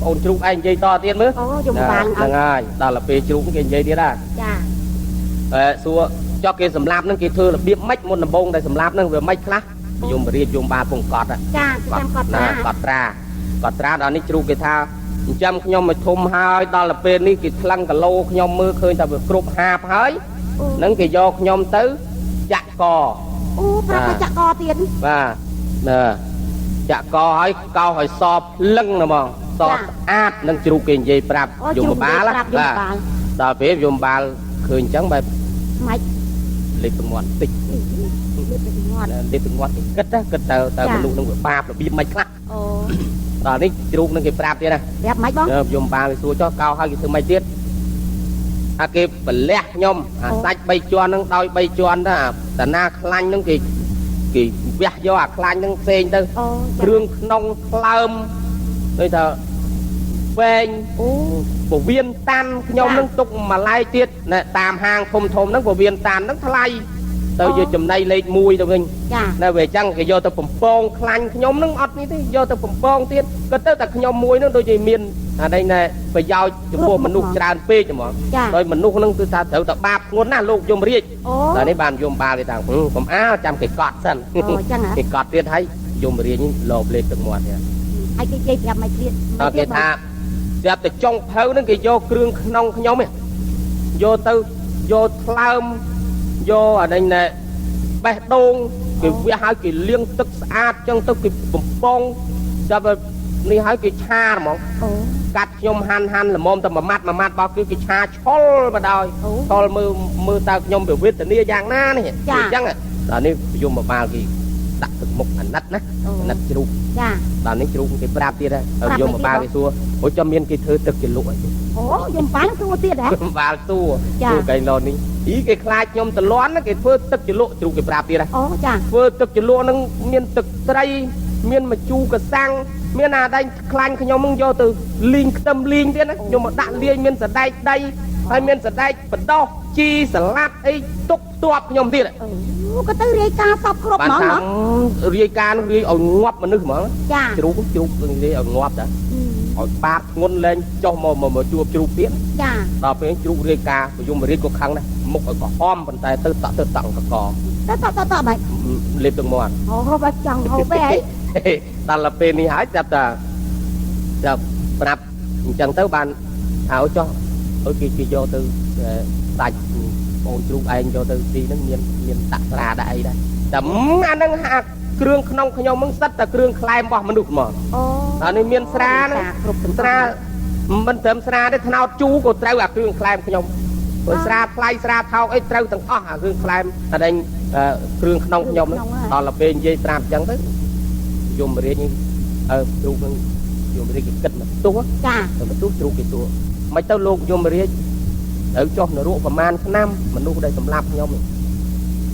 អូនជ្រូកឯងនិយាយតទៀតមើល អូយមបាល ហ្នឹងហើយដល់ពេលជ្រូកគេនិយាយទៀតដែរ ចា សួរចុះគេសម្លាប់ហ្នឹងគេធ្វើរបៀបម៉េចមុនដំបូងដែលសម្លាប់ហ្នឹងវាម៉េចខ្លះយមរាជយមបាលពងកត់ ចាចាំគាត់ណា កត់ត្រាដល់នេះជ្រូកគេថាចិញ្ចឹមខ្ញុំមកធំហើយដល់ពេលនេះគេថ្លឹងគីឡូខ្ញុំមើលឃើញថាវាគ្រប់ហាបហើយហ្នឹងគេយកខ្ញុំទៅចាក់ក អូប្រាប់ថាចាក់កទៀត បាទចាក់កហើយកោឲ្យសបលឹងហ្មងសបស្អាតនឹងជ្រូកគេនិយាយប្រាប់យមបាលដល់ពេលយមបាលឃើញអញ្ចឹងបែប ម៉េច លេបទងន់តិច លេបទៅងាត់ លេបទងន់តិចគិតទៅមនុស្សនឹងវាបាបរបៀបមិនខ្លះ អូ ដល់នេះជ្រូកនឹងគេប្រាប់ទៀតណា ប្រាប់ម៉េចបង យមបាលវាសួរចុះកោឲ្យគេធ្វើម៉េចទៀតអាគេប្រលះខ្ញុំអាសាច់3ជាន់នឹងដោយ3ជាន់ទៅអាតាណាខ្លាញ់នឹងគេវះយកអាខ្លាញ់នឹងផ្សេងទៅ អូ គ្រឿងក្នុងក្លើមដូចថាវែងពវៀនតាន់ខ្ញុំនឹងទុកមួយឡែកទៀតតាមហាងធំហ្នឹងពវៀនតាន់ហ្នឹងថ្លៃទៅយកចំណៃលេខ1ទៅវិញ ចា នៅវាអញ្ចឹងគេយកទៅបំពងខ្លាញ់ខ្ញុំនឹងអត់នេះទេយកទៅបំពងទៀតគាត់ទៅតែខ្ញុំមួយនឹងដូចជាមានអានេះណែប្រយោជន៍ចំពោះមនុស្សច្រើនពេកហ្មងដោយមនុស្សនឹងគឺថាត្រូវតែបាបធ្ងន់ណាស់លោកយមរាជ អូ ដល់នេះបានយមបាលគេថាកុំអើចាំគេកត់សិន អូអញ្ចឹងហ៎ គេកត់ទៀតហើយយមរាជនេះលោបលេខទឹកមាត់ទៀត ហើយគេនិយាយប្រាប់ម៉េចទៀត ដល់គេថាស្រាប់តែចុងភៅហ្នឹងគេយកគ្រឿងក្នុងខ្ញុំយកទៅយកថ្លើមយកអានេះណែបេះដូងគេវះឲ្យគេលាងទឹកស្អាតចឹងទៅគេបំពងចាប់នេះឲ្យគេឆាហ្មង អូ កាត់ខ្ញុំហាន់ល្មមតែមួយម៉ាត់របស់គេឆាឆុលមកដោយឆុលមើលតើខ្ញុំវាវេទនាយ៉ាងណានេះអញ្ចឹងដល់នេះយមបាលគេដាក់ទឹកមុខអាណិតណាអាណិតជ្រូក ចា ដល់នេះជ្រូកគេប្រាប់ទៀតហើយយមបាលគេសួរអូចាំមានគេធ្វើទឹកជាលក់អី អូយមបាលសួរទៀតហ៎ យមបាលសួរកៃឡូននេះគេខ្លាចខ្ញុំតលន់គេធ្វើទឹកជាលក់ជ្រូកគេប្រាប់ទៀត អូចា ធ្វើទឹកជាលក់ហ្នឹងមានទឹកត្រីមានម្ជូរកសាំងមានអាដែងខ្លាញ់ខ្ញុំនឹងយកទៅលីងខ្ទឹមលីងទៀតណាខ្ញុំមកដាក់លាយមានសណ្ដែកដីហើយមានសណ្ដែកបដោះជីសាឡាត់អីទុកផ្ទាប់ខ្ញុំទៀត អូក៏ទៅរាយការណ៍សពគ្រប់ហ្មង បានរាយការណ៍រាយឲ្យងាប់មនុស្សហ្មង ចា ជ្រូករាយឲ្យងាប់តាឲ្យបាតធ្ងន់លែងចុះមកជួបជ្រូកទៀត ចា ដល់ពេលជ្រូករាយការណ៍ប្រយមរាជក៏ខឹងដែរ មុខឲ្យក្រហមប៉ុន្តែទៅតក់កកតបែបលេបទឹកមាត់អូបែបចង់ហូបអីដល់ទៅពេលនេះហើយចាប់ប្រាប់អញ្ចឹងទៅបានឲ្យចុះឲ្យគេយកទៅដាច់បងជ្រូកឯងយកទៅទីហ្នឹងមានដាក់ស្រាដាក់អីដែរតែអាហ្នឹងហាក់គ្រឿងក្នុងខ្ញុំហ្នឹងសិតតែគ្រឿងខ្លែមរបស់មនុស្សហ្មងអូអានេះមានស្រាហ្នឹងគ្រប់ស្រាមិនត្រឹមស្រាទេថ្នោតជូរក៏ត្រូវអាគ្រឿងខ្លែមខ្ញុំព្រោះស្រាផ្លៃស្រាថោកអីត្រូវទាំងអស់អាគ្រឿងខ្លែមអានេះគ្រឿងក្នុងខ្ញុំហ្នឹងដល់ទៅពេលនិយាយប្រាប់អញ្ចឹងទៅយមរាជនេះជ្រូកហ្នឹងយមរាជគេគិតមកទោះចាទៅទោះជ្រូកគេទោះមិនទៅលោកយមរាជទៅចុះនរកប្រហែលឆ្នាំមនុស្សដែលសម្លាប់ខ្ញុំ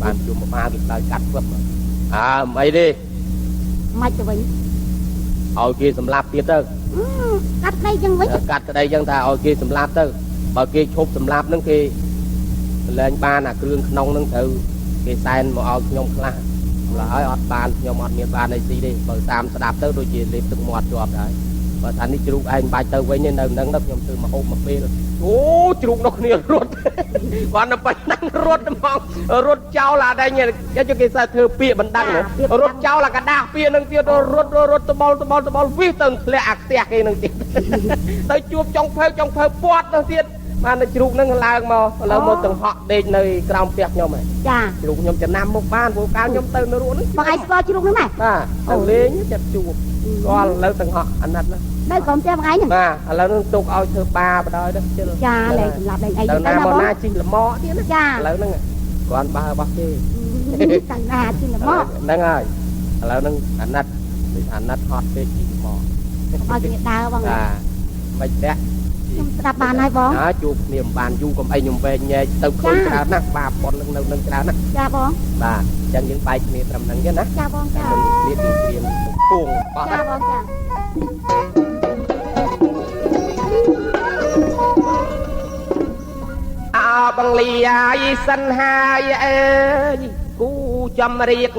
បានយមបាលគេដើរកាត់វឹបអីទេមិនទៅវិញឲ្យគេសម្លាប់ទៀតទៅកាត់ក្តីចឹងវិញកាត់ក្តីចឹងថាឲ្យគេសម្លាប់ទៅបើគេឈប់សម្លាប់ហ្នឹងគេលែងបានអាគ្រឿងក្នុងហ្នឹងត្រូវគេសែនមកឲ្យខ្ញុំខ្លះម្ល៉េះហើយអត់បានខ្ញុំអត់មានបានអីស៊ីទេបើតាមស្ដាប់ទៅដូចជាលេបទឹកមាត់ជាប់ដែរបើថានេះជ្រូកឯងបាច់ទៅវិញនៅហ្នឹងទៅខ្ញុំធ្វើមកហូបមកពេលអូជ្រូកនោះគ្នារត់គាត់នៅប៉ុណ្ណឹងរត់ហ្មងរត់ចោលអាដែរគេគេសើធ្វើពាក្យបណ្ដឹងរត់ចោលអាកដាស់ពាក្យហ្នឹងទៀតរត់ត្បល់វិសទៅធ្លាក់អាផ្ទះគេហ្នឹងទៀតទៅជួបចុងភៅពាត់ទៅទៀតបានតែជ្រូកហ្នឹងឡើងមកឥឡូវមកទាំងហក់ដេកនៅក្រោមផ្ទះខ្ញុំហ៎ចាជ្រូកខ្ញុំចំណាំមកបានព្រោះកាលខ្ញុំទៅនៅរੂហ្នឹងបងឯងស្គាល់ជ្រូកហ្នឹងណាបាទទៅលេងចិត្តជួបគាត់ឥឡូវទាំងហក់អាណិតណានៅក្រុមផ្ទះបងឯងហ្នឹងបាទឥឡូវហ្នឹងទុកឲ្យធ្វើបាបដ ாய் ទៅជិលចាលែងសម្រាប់លែងអីទៅណាមកណាជីល្មកទៀតណាចាឥឡូវហ្នឹងគាត់បើរបស់គេតាំងណាជីល្មកហ្នឹងហើយឥឡូវហ្នឹងអាណិតហត់ពេកជីល្មកឲ្យគេដើរបងបាទមិនដែរខ្ញុំស្ដាប់បានហើយបងជួបគ្នាមិនបានយូរកុំអីខ្ញុំវែងញែកទៅឃើញច្រើនណាស់បាបប៉ុននឹងនៅនឹងច្រើនណាស់ចាបងបាទអញ្ចឹងយើងបែកគ្នាត្រឹមហ្នឹងទេណាចាបងចាវាទីព្រៀនភួងបោះចាបងចាអើបងលីអាយសិនហើយអើយគូចំរៀក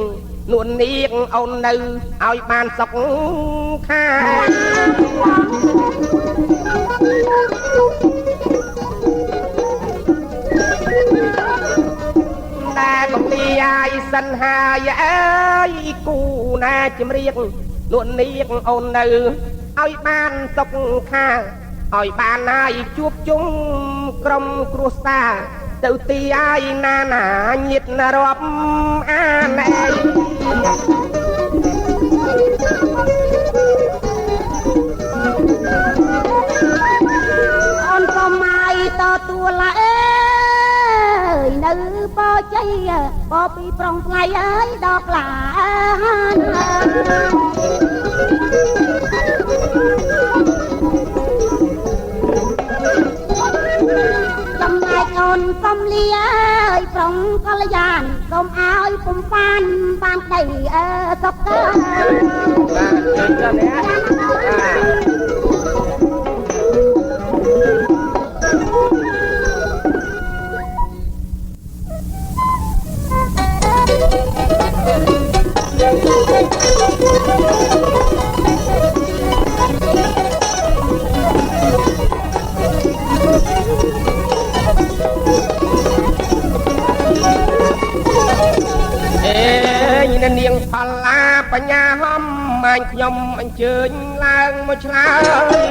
នួននាងអូននៅឲ្យបានសុខខាតែកំលីអាយសិនហើយអើយគូណាជំរៀកនួននាងអូននៅឲ្យបានសុខខាឲ្យបានហើយជួបជុំក្រុមគ្រួសារទៅទីអាយណាញាតរាប់អាណែអូនកុំឲ្យតទួលអើយនៅបោជ័យបោពីប្រុងថ្លៃអើយដល់ក្លាចំណែកអូនកុំលីអើយប្រុងកល្យានកុំឲ្យពុំបានដីសុកកើតបាទជើងទៅនេះនាងផល្លាបញ្ញាហំម៉ាញ់ខ្ញុំអញ្ជើញឡើងមកឆ្លើយ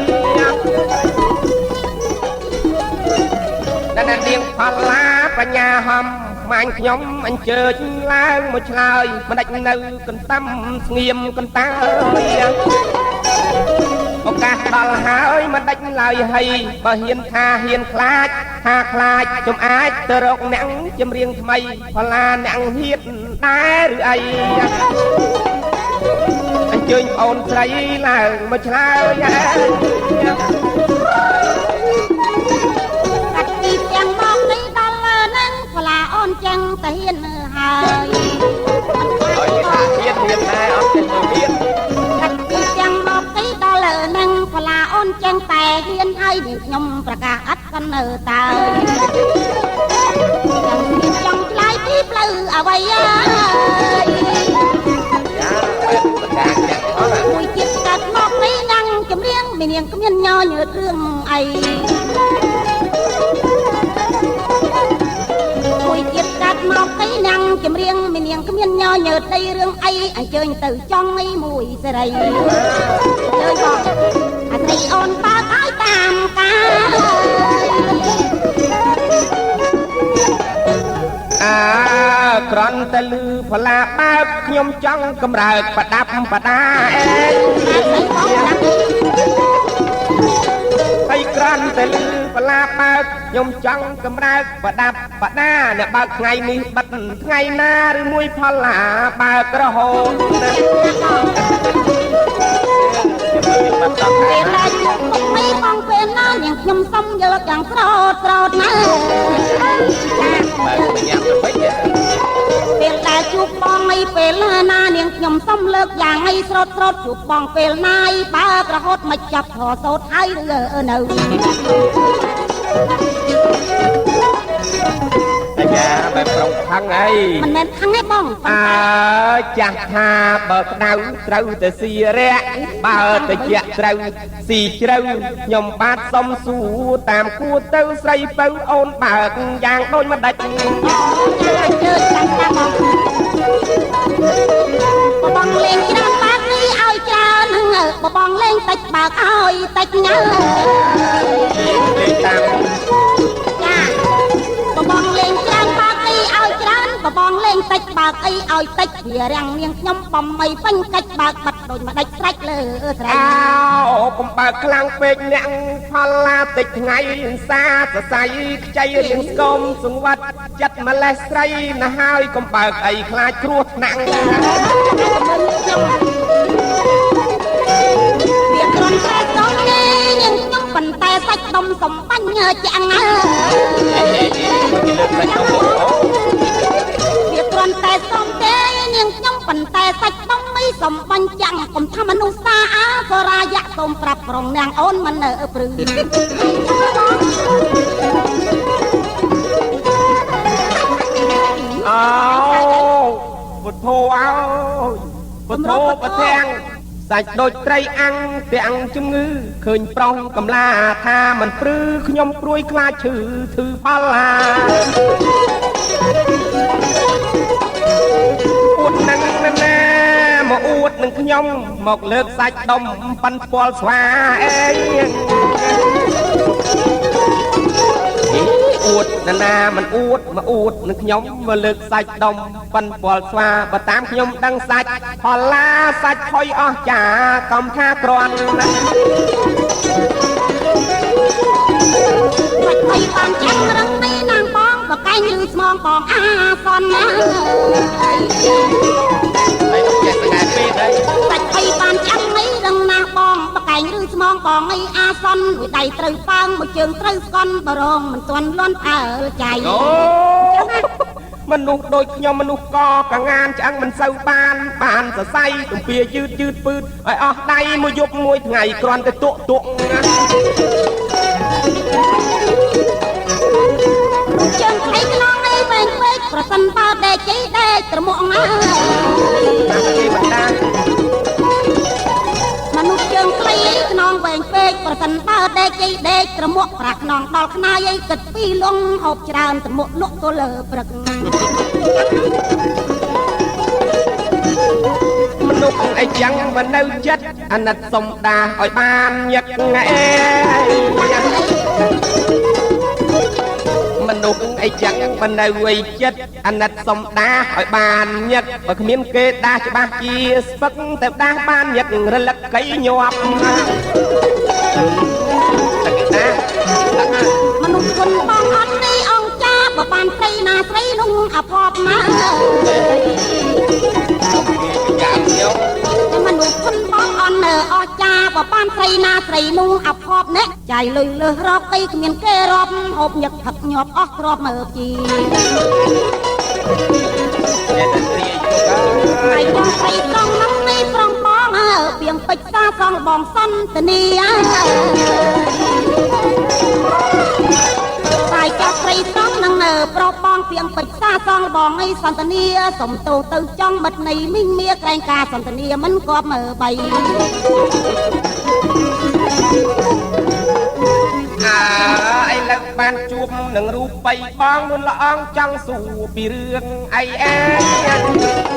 តែនាងផល្លាបញ្ញាហំម៉ាញ់ខ្ញុំអញ្ជើញឡើងមកឆ្លើយមិនដាច់នៅកន្តំស្ងៀមកន្តាឱកាសដល់ហើយមិនដាច់ឡើយហើយបើហ៊ានថាហ៊ានខ្លាចខ្ញុំអាចទៅរកអ្នកចម្រៀងថ្មីផល្លាអ្នកហ៊ានដែរឬអីអញ្ជើញអូនស្រីឡើងមកឆ្លើយកាត់ទីទាំងមកនេះដល់នឹងផល្លាអូនចឹងទៅហ៊ានហើយហ៊ានដែរអត់ចេះទៅហ៊ានកាត់ទីទាំងមកនេះដល់នឹងផល្លាអូនចឹងតែហ៊ានហើយខ្ញុំប្រកាសអត់ក៏នៅតើចង់ឆ្លើយពីផ្លូវអ្វីអើយមួយជាតិកាត់មកនេះនឹងចម្រៀងមាននាងគ្មានញញើតរឿងអី ត់មកអីនាងចម្រៀងមាននាងគ្មានញញើតដីរឿងអីអញ្ជើញទៅចង់អីមួយសេរីអើយបងអានេះអូនបើកឲ្យតាមការក្រន់តែលឺផ្លាបើកខ្ញុំចង់កម្រើកបដាប់បដាអេហើយក្រន់តែលឺផ្លាបើកខ្ញុំចង់កម្រើកបដាប់បដាអ្នកបើកថ្ងៃនេះបិទថ្ងៃណាឬមួយផល្លាបើករហូតពេលតែជួបមុខមីបងពេលណានាងខ្ញុំសុំយកយ៉ាងស្រោតស្រោតណាបើបញ្ញាទៅវិញពេលតែជួបបងមីពេលណានាងខ្ញុំសុំលើកយ៉ាងឲ្យស្រោតស្រោតជួបបងពេលណាបើករហូតមិនចាប់ធរសោតហើយឬនៅអាយ៉ាបែបប្រុងខឹងអីមិនមែនខឹងទេបងចាស់ថាបើក្តៅត្រូវតែស៊ីរៈបើតិចត្រូវស៊ីជ្រៅខ្ញុំបាទសុំសួរតាមគួរទៅស្រីពៅអូនបើកយ៉ាងដូចម្ដេចបងលេងច្រើនបើកនេះឲ្យច្រើនបងលេងតិចបើកឲ្យតិចញ៉ាលេងតាមបងលេងច្រើនបើកអីឲ្យច្រើនបងលេងតិចបើកអីឲ្យតិចវារាំងនាងខ្ញុំបំមិនពេញកិច្ចបើកបាត់ដូចម្ដេចស្រេចលើស្រេចកំបើកខ្លាំងពេកអ្នកផល្លាតិចថ្ងៃសាសរសៃខ្ចីរៀងស្គមសង្វាត់ចិត្តម្លេះស្រីណាស់ហើយកំបើកអីខ្លាចគ្រោះថ្នាក់វាគ្រាន់តែតោះនាងខ្ញុំប៉ុន្តែសាច់ដុំសំបាញ់ចាំងវាគ្រាន់តែសំទេនាងខ្ញុំប៉ុន្តែសាច់ដុំមិនសំបាញ់ចាំងកុំថាមនុស្សសាសរាយៈសូមប្រាប់ប្រងនាងអូនមិននៅព្រឺពុទ្ធោអើយពុទ្ធោប្រទាំងសាច់ដូចត្រីអាំងទាំងជំងឺឃើញប្រុសកំឡាថាមិនព្រឺខ្ញុំព្រួយខ្លាចឈឺធឺផល្លាអួតនឹងណាមកអួតនឹងខ្ញុំមកលើកសាច់ដុំប៉ិនពាល់ស្វាអេអួតណាមិនអួតមកអួតនឹងខ្ញុំមកលើកសាច់ដុំប៉ិនពាល់ស្វាបើតាមខ្ញុំដឹងសាច់ផល្លាសាច់ផុយអស់ចាកំថាក្រាន់សាច់ផុយបានចាំរឹងនេះនាងបងបកែងឬស្មងបងអាសនណាហើយនោះចេះស្ងាត់ពេកហើយសាច់ផុយបានចាំនេះរឹងណាបងបកែងឬស្មងបងអីអាសនមួយដៃត្រូវប៉ើងមួយជើងត្រូវស្កន់បរងមិនទាន់លន់អើចៃមនុស្សដូចខ្ញុំមនុស្សកកងានឆ្អឹងមិនសូវបានសរសៃទំពាយឺតពឺតឲ្យអស់ដៃមួយយប់មួយថ្ងៃគ្រាន់តែទុកជើងខ្លីខ្នងនេះវែងពេកប្រសិនបើដេកជិះដេកត្រមុកណាគេបណ្ដាមនុស្សជើងខ្លីខ្នងវែងពេកប្រសិនបើដេកជិះដេកត្រមុកប្រាក់ខ្នងដល់ខ្នាយអីគិតពីលងហូបច្រើនត្រមុកលក់ទៅលើព្រឹកមនុស្សអីចឹងមិននៅចិត្តអាណិតសុំដាឲ្យបានញឹកអេមនុស្សអីចឹងមិននៅវ័យចិត្តអាណិតសុំដាឲ្យបានញឹកបើគ្មានគេដាច្បាស់ជាស្ពឹកតែដាបានញឹករលឹកកៃញាប់មនុស្សคนបងអត់នេះអង្គចាបើបានស្រីណាស្រីនោះអភ័ព្វណាមនុស្សคนបងអន់អស់ចាបើបានស្រីណាស្រីនោះអភ័ព្វអ្នកចាយលុយលើសរកអីគ្មានគេរាប់ហូបញឹកផឹកញាប់អស់គ្រាប់មើលជីហើយបងស្រីត្រង់នោះនេះប្រងបងពៀងពេជ្រសាសងបងសន្តានីហើយចាស់ស្រីត្រង់នឹងប្រុសបងពៀងពេជ្រសាសងបងឲ្យសន្តានីសុំទោសទៅចង់មិត្តនៃមីងមៀក្រែងការសន្តានីមិនគប់មើលបីអើ លើកបានជួបនឹងរូបបីបងនួនល្អងចង់សួរពីរឿងអីអែ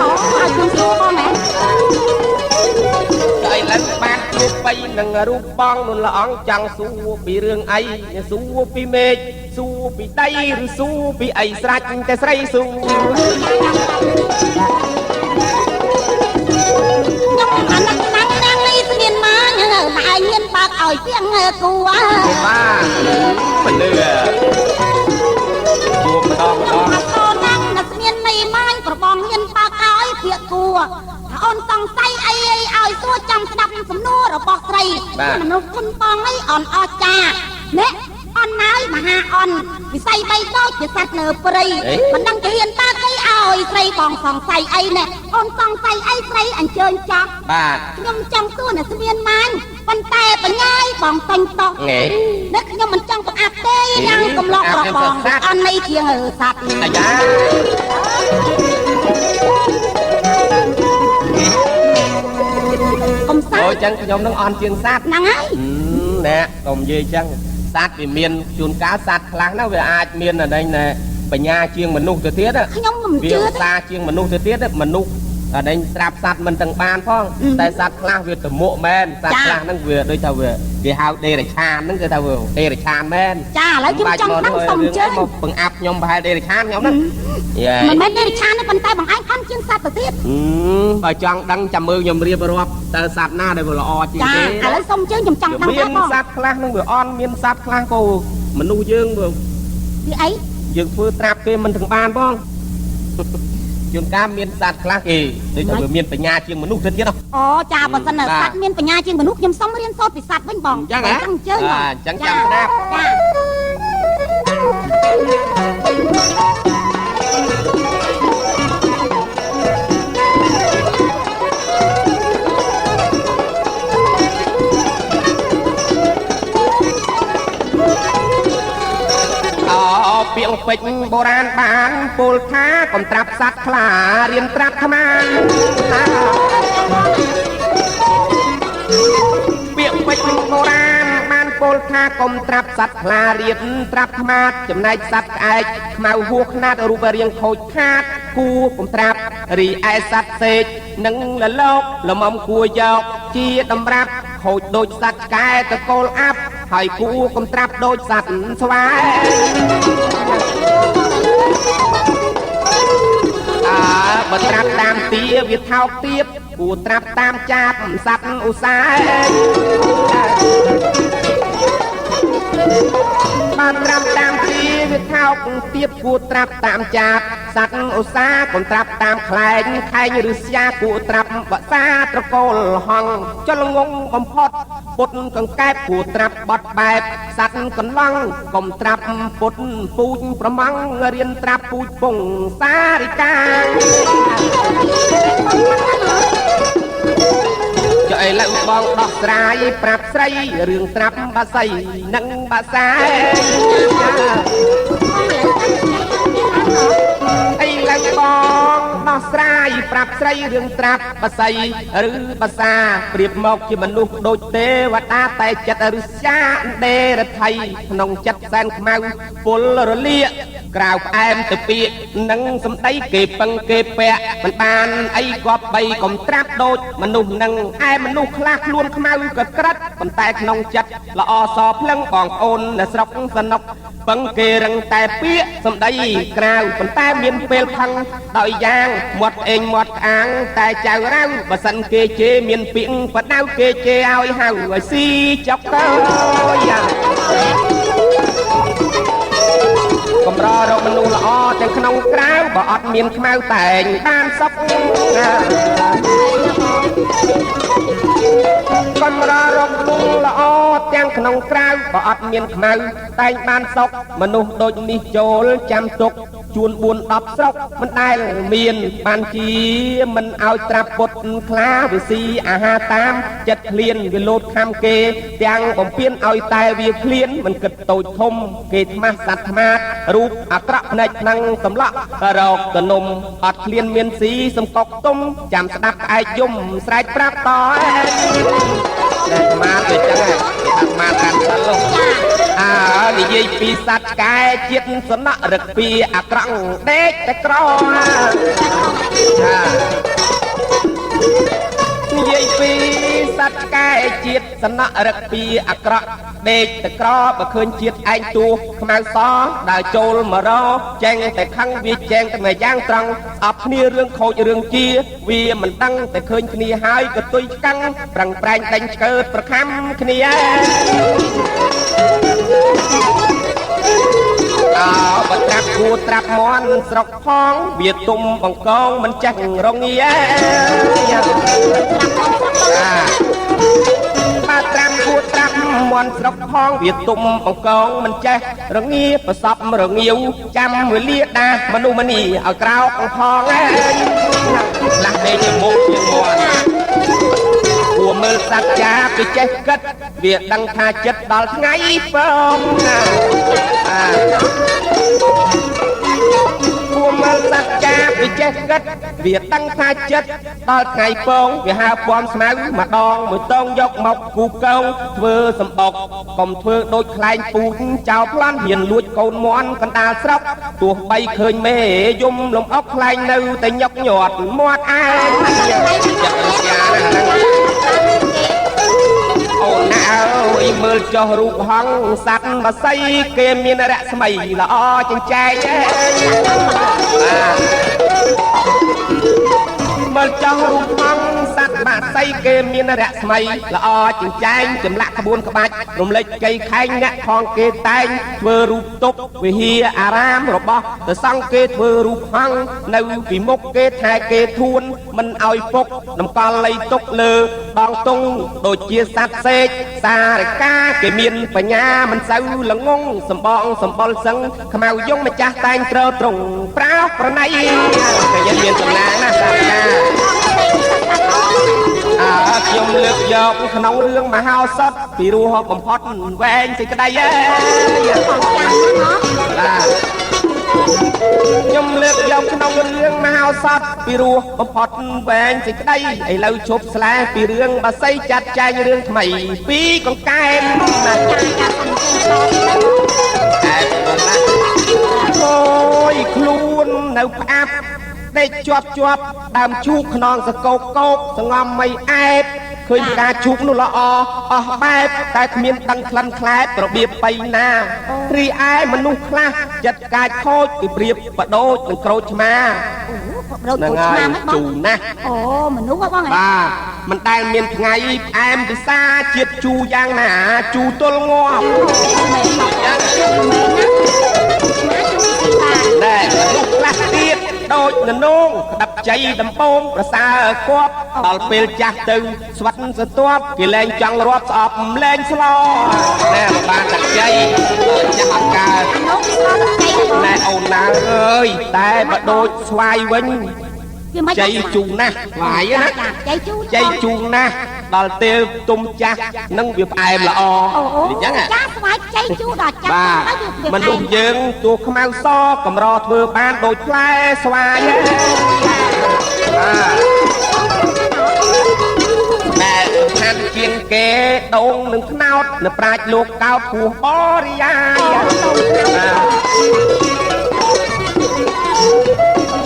អូឲ្យខ្ញុំសួរបងមែនឥឡូវបានជួបបីនឹងរូបបងនួនល្អងចង់សួរពីរឿងអីសួរពីមេឃសួរពីដីឬសួរពីអីស្រាច់តែស្រីសួរខ្ញុំអាណិតណាស់នាងនេះស្មានមកតែឯងមានបើកឲ្យទៀងគូបាទពលឺជួបម្ដងអូនណាស់ស្មាននេះមកប្របងមានបើកឲ្យភាគគូអូនសង្ស័យអីឲ្យសួរចាំស្ដាប់សំណួររបស់ស្រីមនុស្សគុណបងអីអនអស្ចារ្យនេះអនហើយមហាអនវិស័យបីតូចជាសត្វលើព្រៃមិនដឹងជាហ៊ានតាកីឲ្យស្រីបងសង្ស័យអីណែអូនសង្ស័យអីស្រីអញ្ជើញចោះបាទខ្ញុំចង់សួរអ្នកស្មានម៉ាញប៉ុន្តែបញ្ញាយបងតាញ់តោះនេះខ្ញុំមិនចង់ប្រអាប់ទេយ៉ាងកំឡុកប្របងអននេះជាងសត្វអាយ៉ាកុំសាអូចឹងខ្ញុំនឹងអន់ជាងសត្វហ្នឹងហើយណែកុំនិយាយចឹងសត្វវាមានជួនកាលសត្វខ្លះណាវាអាចមានអីណែបញ្ញាជាងមនុស្សទៅទៀតខ្ញុំមិនជឿវាសាជាងមនុស្សទៅទៀតមនុស្សអដេញត្រាប់សត្វមិនទាំងបានផងតែសត្វខ្លះវាតមុកមែនសត្វខ្លះហ្នឹងវាដូចថាវាគេហៅដេរឆានហ្នឹងគឺថាវាដេរឆានមែនចាឥឡូវខ្ញុំចង់ដឹងសុំជើញមកបង្អាប់ខ្ញុំប្រហែលដេរឆានខ្ញុំហ្នឹងមិនមែនដេរឆានទេប៉ុន្តែបងឯងខំជាងសត្វទៅទៀតបើចង់ដឹងចាំមើលខ្ញុំរៀបរាប់តើសត្វណាដែលវាល្អជាងគេចាឥឡូវសុំជើញខ្ញុំចង់ដឹងថាបងមានសត្វខ្លះហ្នឹងវាអន់មានសត្វខ្លះក៏មនុស្សយើងវាអីយើងធ្វើត្រាប់គេមិនទាំងបានផងជួនកាលមានសត្វខ្លះគេដូចថាវាមានបញ្ញាជាងមនុស្សទៅទៀតអូចាបើសិនសត្វមានបញ្ញាជាងមនុស្សខ្ញុំសុំរៀនសូត្រពីសត្វវិញបងអញ្ចឹងហ៎អញ្ចឹងចាំស្ដាប់ពាក្យពេចន៍បុរាណបានពោលថាកុំត្រាប់សត្វខ្លារៀនត្រាប់ថ្មពាក្យពេចន៍បុរាណបានពោលថាកុំត្រាប់សត្វខ្លារៀនត្រាប់ថ្មចំណែកសត្វក្អែកខ្មៅហួសខ្នាតរូបរាងខូចខាតគួរកុំត្រាប់រីឯសត្វសេកនិងលលោកលំមគួរយកជាតម្រាប់ខូចដូចសត្វកែតកូលអាប់ហើយគួរកុំត្រាប់ដូចសត្វស្វាបើត្រាប់តាមទាវាថោកទាបគួរត្រាប់តាមចាបសត្វឧស្សាហ៍បានត្រាប់តាមទាវាថោកទាបគួរត្រាប់តាមចាបសត្វឧស្សាហ៍កុំត្រាប់តាមខ្លែងខែងឬស្យាគួរត្រាប់បសាត្រកូលហង្សចលងងបំផុតពុតកង្កែបគួរត្រាប់បត់បែបសត្វកន្លងកុំត្រាប់ពុតពូជប្រម៉ងរៀនត្រាប់ពូជពងសារិកាចុះឥឡូវបងដោះស្រាយប្រាប់ស្រីរឿងត្រាប់បាសីនិងបាសាឥឡូវបងដោះស្រាយប្រាប់ស្រីរឿងត្រាប់បាសីឬបាសាប្រៀបមកជាមនុស្សដូចទេវតាតែចិត្តឫស្យាដេរថៃក្នុងចិត្តសែនខ្មៅពលរលាកក្រៅផ្អែមទៅពាកនឹងសំដីគេពឹងគេពាក់មិនបានអីគប់បីកុំត្រាប់ដូចមនុស្សនឹងឯមនុស្សខ្លះខ្លួនខ្មៅក៏ក្រិតប៉ុន្តែក្នុងចិត្តល្អសភ្លឹងបងប្អូននៅស្រុកសនុកពឹងគេរឹងតែពាកសំដីក្រៅប៉ុន្តែមានពេលផឹងដោយយ៉ាងមាត់អេងមាត់ក្អាងតែចៅរៅបើសិនគេជេរមានពាក្យបដៅគេជេរឲ្យហៅឲ្យស៊ីចុកទៅយ៉ាកម្ររកមនុស្សល្អទាំងក្នុងក្រៅបើអត់មានខ្មៅតែងបានសុខកម្ររកមនុស្សល្អទាំងក្នុងក្រៅបើអត់មានខ្មៅតែងបានសុខមនុស្សដូចនេះចូលចាំទុកជួន4 10ស្រុកមិនដែលមានបានជាមិនឲ្យត្រាប់ពុតខ្លាវាស៊ីអាហារតាមចិត្តឃ្លានវាលោតខំគេទាំងបំពេញឲ្យតែវាឃ្លានមិនគិតតូចធំគេថ្មាស់សត្វថ្មាតរូបអាក្រក់ភ្នែកថ្នាំងសម្លក់រកកនំអត់ឃ្លានមានស៊ីសំកុកទុំចាំស្ដាប់ក្អែកយំស្រែកប្រាប់តតែថ្មាតវាចឹងគេថាថ្មាតកាន់សិលអើនិ យាយពីសត្វកែជាតិសំណក់រឹកពីអាក្រង់ដេកតែក្រនិយាយពីសត្វកែជាតិសំណក់រឹកពីអាក្រក់ដេកតែក្របើឃើញជាតិឯងទួខ្មៅសដើរចូលមករចេញតែខឹងវាចែងតែមួយយ៉ាងត្រង់អបគ្នារឿងខូចរឿងជាវាមិនដឹងតែឃើញគ្នាហើយក៏ទុយឆ្កាំងប្រឹងប្រែងដេញឆ្កើតប្រខំគ្នាអើបើត្រាប់គួត្រាប់មន់ស្រុកផងវាទុំបង្កងមិនចេះរងាបើត្រាប់គួត្រាប់មន់ស្រុកផងវាទុំបង្កងមិនចេះរងាប្រសពរងាវចាំវេលាដាមនុស្សម្នីឲ្យក្រោកផងខ្លះដេកចំមុខជាងមន់គួមើលសត្វចាពីចេះគិតវាដឹងថាចិត្តដល់ថ្ងៃផងគួមើលសត្វចាពីចេះគិតវាដឹងថាចិត្តដល់ថ្ងៃពងវាហៅពំស្មៅម្ដងមួយតងយកមកគូកោងធ្វើសម្បុកកុំធ្វើដូចខ្លែងពូជចោលប្លន់ហ៊ានលួចកូនមន់កណ្ដាលស្រុកទោះបីឃើញមេយំលំអុកខ្លែងនៅតែញុកញាត់មាត់ឯងអូនអើយមើលចុះរូបហង្សសត្វបស័យគេមានរស្មីល្អចិញ្ចែកមើលចុះរូបហង្សសត្វបស័យគេមានរស្មីល្អចិញ្ចែងចម្លាក់ក្បួនក្បាច់រំលេចកៃខែងអ្នកផងគេតែងធ្វើរូបទុកវិហារអារាមរបស់ព្រះសង្ឃគេធ្វើរូបហង្សនៅពីមុខគេថែគេធួនមិនឲ្យពុកតម្កល់លៃទុកលើដងតុងដូចជាសត្វសេកសារកាគេមានបញ្ញាមិនសូវល្ងងសម្បងសម្បុលសឹងខ្មៅយងម្ចាស់តែងត្រត្រង់ប្រោប្រណីគេយើងមានសំណាងណាសាកាខ្ញុំលើកយកក្នុងរឿងមហោសថពីរោះបំផុតវែងសេចក្តីខ្ញុំលើកយកក្នុងរឿងមហោសថពីរោះបំផុតវែងសេចក្តីឥឡូវជប់ស្លែពីរឿងបាសីចាត់ចែងរឿងថ្មីពីកង្កែបអូយខ្លួននៅផ្អាប់ដេកជាប់ដើមជូកខ្នងសកោកកោកសងំមិនអែបឃើញការជូកនោះល្អអស់បែបតែគ្មានដឹងក្លិនខ្លែបរបៀបបៃណារីឯមនុស្សខ្លះចិត្តកាចខូចពីព្រៀបបដូចនឹងក្រូចឆ្មានឹងហើយជូរណាស់អូមនុស្សហ៎បងបាទមិនដែលមានថ្ងៃផ្អែមពិសាជាតិជូរយ៉ាងណាជូរទល់ងាប់តែមនុស្សខ្លះទៀតដូចននងក្តាប់ជ័យដំបងប្រសើរគប់ដល់ពេលចាស់ទៅស្វិតសទាប់គេលែងចង់រាប់ស្អប់លែងស្លោណែមកបានតាជ័យចាស់អង្កើណែអូនណាអើយតែបើដូចស្វាយវិញជ័យជូរណាស់ស្វាយណាជ័យជូរណាស់ដល់ទេទុំចាស់នឹងវាផ្អែមល្អអញ្ចឹងចាស់ស្វាយជ័យជូរដល់ចាស់បាទមនុស្សយើងទួខ្មៅសកម្រធ្វើបានដូចផ្លែស្វាយបាទតែខាត់ជាងគេដងនឹងថ្នោតនៅប្រាជ្ញលោកកោតពោះបរិយាយ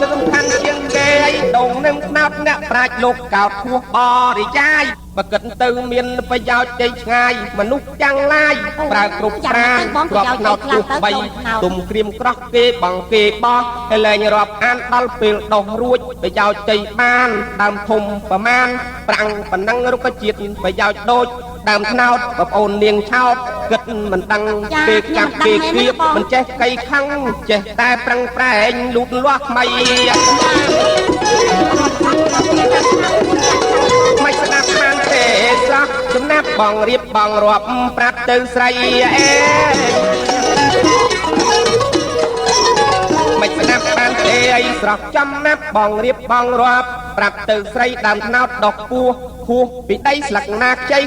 សំខាន់ជាងគេដងនឹងថ្នោតអ្នកប្រាជ្ញលោកកោតពោះបរិយាយបើគិតទៅមានប្រយោជន៍ជ័យឆ្ងាយមនុស្សចាំងឡាយប្រើគ្រប់ស្រាគ្រាប់ថ្នោតទោះបីទុំក្រៀមក្រោះគេបងគេបោះឲ្យលែងរាប់អានដល់ពេលដោះរួចប្រយោជន៍ជ័យបានដើមធំប្រមាណប្រាំងប៉ុណ្ណឹងរុក្ខជាតិប្រយោជន៍ដូចដើមថ្នោតបងប្អូននាងឆោតគិតមិនដឹងគេកាប់គេគៀបមិនចេះកៃខឹងចេះតែប្រឹងប្រែងលូតលាស់ថ្មីមិនស្ដាប់បានទេសោះចំណាប់បងរៀបបងរាប់ប្រាប់ទៅស្រីអេមិនស្ដាប់បានទេអីស្រស់ចំណាប់បងរៀបបងរាប់ប្រាប់ទៅស្រីដើមថ្នោតដុះពោះហួសពីដីស្លឹកណាខ្ចី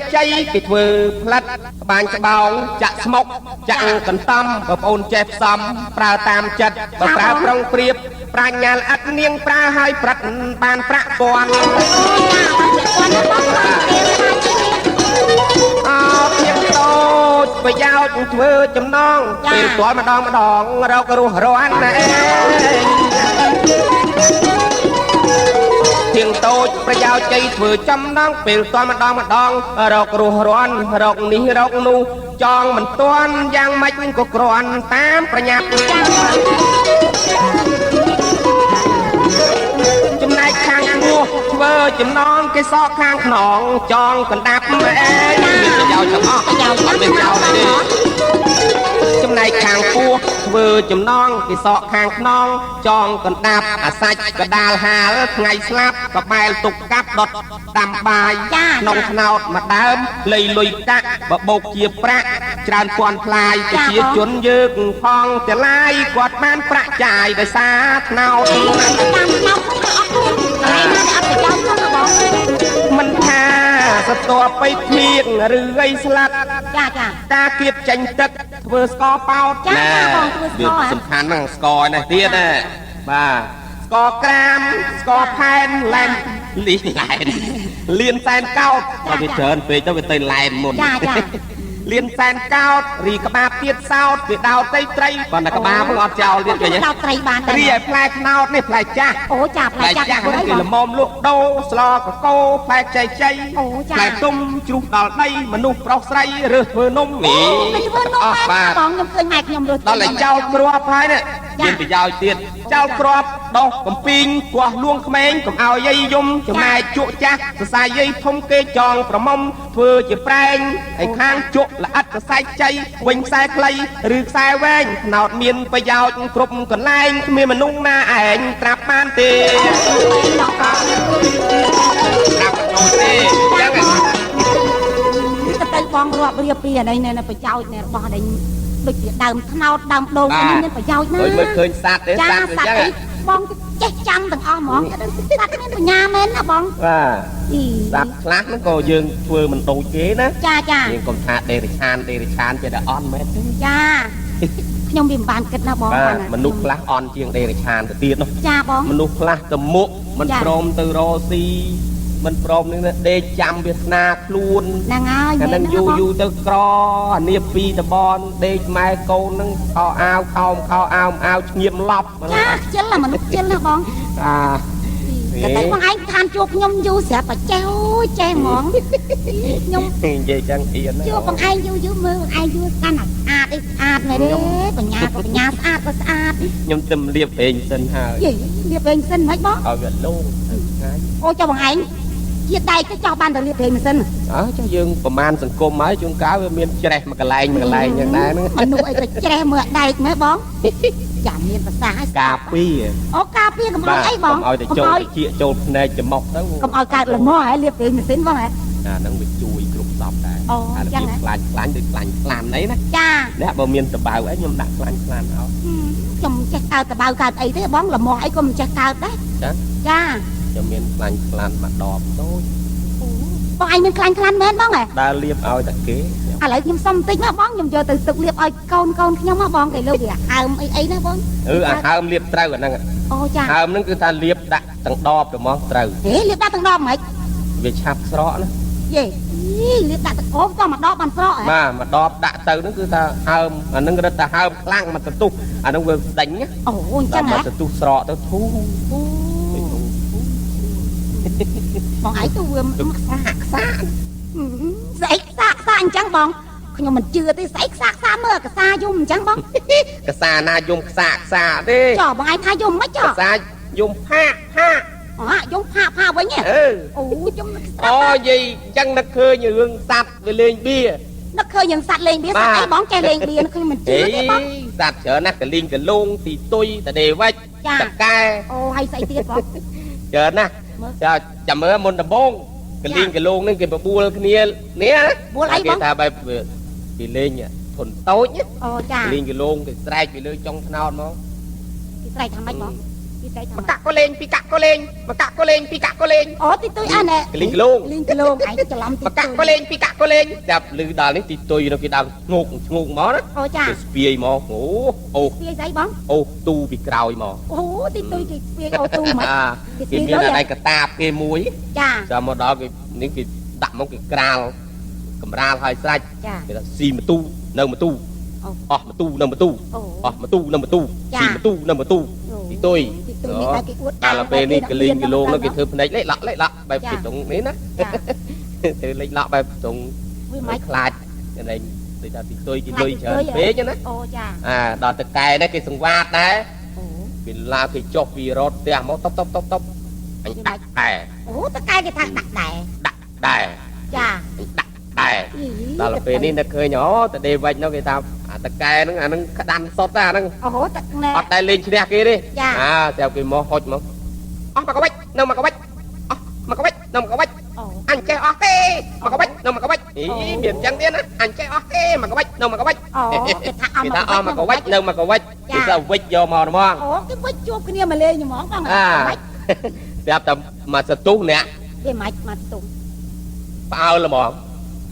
គេធ្វើផ្លិតក្បាញ់ក្បោងចាក់ស្មុកចាក់កន្តំបងប្អូនចេះផ្សំប្រើតាមចិត្តបើប្រើប្រុងព្រៀបប្រាជ្ញាល្អិតនាងប្រើឲ្យប្រាត់បានប្រាក់ពាន់អោភាពតូចប្រយោជ ធ្វើចំណងពេលទាល់ម្ដងរករស់រាន់ណាទៀងតូចប្រយោជន៍ជ័យធ្វើចំណងពេលទាល់ម្ដងរករស់រាន់រកនេះរកនោះចងមិនទាន់យ៉ាងម៉េចក៏គ្រាន់តាមប្រញាប់ចំណែកខាងពោះធ្វើចំណងគេសក់ខាងខ្នងចងកណ្ដាប់អេមានប្រយោជន៍ទាំងអស់ប្រយោជន៍អត់មានប្រយោជន៍ទេចំណែកខាងពោះធ្វើចំណងគេសក់ខាងខ្នងចងកណ្ដាប់អាសាច់កដាលហាលថ្ងៃស្លាប់កបែលទុកកាប់ដុតតាមបាយក្នុងថ្នោតម្ដើមលៃលុយកាក់បបោកជាប្រាក់ច្រើនពាន់ផ្លាយប្រជាជនយើងផងតែឡាយគាត់បានប្រាក់ចាយដោយសារថ្នោតតាមថ្នោតអត់ណាអត់ប្រយោជន៍ផងបងមិនថាសតបបៃធៀងឬអីស្លាប់ចាតាគៀបចេញទឹកធ្វើស្ករប៉ោតចាបងធ្វើស្ករសំខាន់ហ្នឹងស្ករនេះទៀតណាបាទស្ករក្រាមស្ករផែនឡែនលីឡែនលៀនសែនកោតដល់វាច្រើនពេកទៅវាទៅឡែនមុនចាលៀនសែនកោតរីក្បាលទៀតសោតវាដោតត្រីប៉ុន្តែក្បាលហ្នឹងអត់ចោលទៀតគេដោតត្រីបានរីឯផ្លែខ្នោតនេះផ្លែចាស់អូចាផ្លែចាស់គេល្មមលក់ដូរស្លកកោផ្លែចៃចៃផ្លែទុំជ្រុះដល់ដីមនុស្សប្រុសស្រីរើសធ្វើនំនេះធ្វើនំបាទបងខ្ញុំឃើញម៉ែខ្ញុំរើសដល់តែចោលគ្រាប់ហើយនេះមានប្រយោជន៍ទៀតចោលគ្រាប់ដោះកំពីងគោះលួងក្មេងកុំឲ្យយាយយំចំណែកជក់ចាស់សរសៃយាយធំគេចងប្រមុំធ្វើជាប្រែងហើយខាងជក់ល្អិតសរសៃចៃវិញខ្សែខ្លីឬខ្សែវែងថ្នោតមានប្រយោជន៍គ្រប់កន្លែងគ្មានមនុស្សណាឯងត្រាប់បានទេត្រាប់ចូលទេចឹងទៅបងរាប់រៀបពីអានេះនៅប្រយោជន៍នៃរបស់នេះដូចជាដើមថ្នោតដើមដូងនេះមានប្រយោជន៍ណាស់មើលឃើញសត្វទេសត្វអញ្ចឹងបងចេះចាំទាំងអស់ហ្មងសត្វមានបញ្ញាមែនណាបងបាទសត្វខ្លះហ្នឹងក៏យើងធ្វើមិនដូចគេណាចាយើងកុំថាដេរិឆានចេះតែអន់មែនទេចាខ្ញុំវាមិនបានគិតណាបងបាទមនុស្សខ្លះអន់ជាងដេរិឆានទៅទៀតនោះចាបងមនុស្សខ្លះទៅមុខមិនព្រមទៅរកស៊ីមិនព្រមនឹងដេកចាំវាសនាខ្លួនហ្នឹងហើយអានឹងយូរទៅក្រអានេះពីតបនដេកម៉ែកូនហ្នឹងខោអាវខោអាវឈ្ងៀមឡប់ចាខ្ជិលមនុស្សខ្ជិលណាបងតែតែបងឯងឋានជួបខ្ញុំយូរស្រាប់តែចេះចេះហ្មងខ្ញុំនិយាយចឹងអៀនជួបបងឯងយូរមើលបងឯងយូរកាន់ស្អាតអីស្អាតមែនទេបញ្ញាក៏បញ្ញាស្អាតក៏ស្អាតខ្ញុំទៅលាបពេងសិនហើយលាបពេងសិនមិនបងឲ្យវាលោងអូចុះបងឯងជាដែកទៅចោះបានទៅលាបពេងសិនចុះយើងប្រមាណសង្គមហើយជួនកាលវាមានច្រេះមួយកន្លែងយ៉ាងដែរហ្នឹងមនុស្សអីទៅច្រេះមើលដែកមែនបងចាំមានប្រសាការពីអូការពីកុំឲ្យអីបងឲ្យតែចូលជាចូលភ្នែកច្រមុះទៅកុំឲ្យកើតល្មមហើយលាបពេងម៉ាស៊ីនបងហ៎ហ្នឹងវាជួយគ្រប់សពដែរអូចឹងខ្លាញ់ដូចខ្លាញ់ខ្លានអីណាចាអ្នកបើមានតបៅអីខ្ញុំដាក់ខ្លាញ់ខ្លានឲ្យខ្ញុំចេះកើតតបៅកើតអីទេបងល្មមអីក៏មិនចេះកើតដែរចាខ្ញុំមានខ្លាញ់ខ្លានមកដបដូចបងឯងមានខ្លាញ់ខ្លានមែនបងហ៎ដើរលាបឲ្យតែគេឥឡូវខ្ញុំសុំបន្តិចណាបងខ្ញុំយកទៅទឹកលាបឲ្យកូនខ្ញុំណាបងគេលើកវាហើមអីណាបងអាហើមលាបត្រូវអាហ្នឹងអូចាហើមហ្នឹងគឺថាលាបដាក់ទាំងដបទៅហ្មងត្រូវហេលាបដាក់ទាំងដបហ្មងវាឆាប់ស្រកណាយេលាបដាក់ទឹកអូតមកដបបានស្រកហ៎បាទមកដបដាក់ទៅហ្នឹងគឺថាហើមអាហ្នឹងរត់តែហើមខ្លាំងមកទៅទុះអាហ្នឹងវាដេញអូអញ្ចឹងហ៎ទៅទុះស្រកទៅធូបងឯងទៅវាខ្សាស្អីខ្សាអញ្ចឹងបងខ្ញុំមិនជឿទេស្អីខ្សាមើលខ្សាយំអញ្ចឹងបងខ្សាណាយំខ្សាទេចុះបងឯងថាយំមិនចុះខ្សាយំផាយំផាវិញអូយំអូយាយអញ្ចឹងនឹកឃើញរឿងសត្វវាលេងបៀនឹកឃើញរឿងសត្វលេងបៀសត្វអីបងចេះលេងបៀខ្ញុំមិនជឿទេបងសត្វច្រើនណាស់កលីងកលងទីទុយតដេវិចតកែអូហើយស្អីទៀតបងច្រើនណាស់ចាំមើលមុនដំបងកលីងកលងនឹងគេបបួលគ្នានេះបួលអីបងគេថាបែបពីលេងធន់តូចអូចាកលីងកលងគេស្រែកពីលើចុងថ្នោតមកគេស្រែកថាម៉េចបងគេស្រែកថាមកកាក់ក៏លេងពីកាក់ក៏លេងមកកាក់ក៏លេងពីកាក់ក៏លេងអូទីទុយអានេះកលីងកលងឯងច្រឡំទីទុយមកកាក់ក៏លេងពីកាក់ក៏លេងចាប់លឺដល់នេះទីទុយនៅគេដើរងូកមកណាអូចាគេស្ពាយមកអូស្ពាយស្អីបងអូទូពីក្រោយមកអូទីទុយគេស្ពាយអូទូមកគេមានតែកតាបគេមួយចាចាំមកដល់គេនេះគេដាក់មកគេក្រាល កំរាលហើយស្រេច ចា គេថាស៊ីមទូនៅមទូអស់មទូនៅមទូ អូ អស់មទូនៅមទូស៊ីមទូនៅមទូទីទុយ ទីទុយនេះតែគេអួត កាលពេលនេះកលីងគីឡូនោះគេធ្វើភ្នែកលេខឡាក់បែបពីត្រង់នេះណា ចា ធ្វើលេខឡាក់បែបត្រង់ វាមិន ខ្លាចនេះដូចថាទីទុយគេលុយច្រើនពេកណា អូចា ដល់តកែនេះគេសង្វាតដែរ អូ ពីឡាគេចុះពីរត់ផ្ទះមកតបអញដាក់ដែរ អូតកែគេថាដាក់ដែរ ដាក់ដែរ ចា ដាក់ដែរដល់ពេលនេះនឹកឃើញអូតដេវិចនោះគេថាអាតកែហ្នឹងអាហ្នឹងក្តាន់សុតអាហ្នឹង អូតកណែ អត់ដែលលេងឈ្នះគេទេ ចា តែគេមកហុចមកអស់មកកវិចនៅមកកវិចអស់មកកវិចនៅមកកវិច អូ អញចេះអស់ទេមកកវិចនៅមកកវិចអីមានអញ្ចឹងទៀតណាអញចេះអស់ទេមកកវិចនៅមកកវិច អូគេថាអ គេថាអស់មកកវិចនៅមកកវិច ចា គេថាវិចយកមកហ្មង អូគេវិចជួបគ្នាមកលេងហ្មងបង ប្រាប់តែមកសទុះអ្នក គេមិនមកទុំ ផ្អើលហ្មង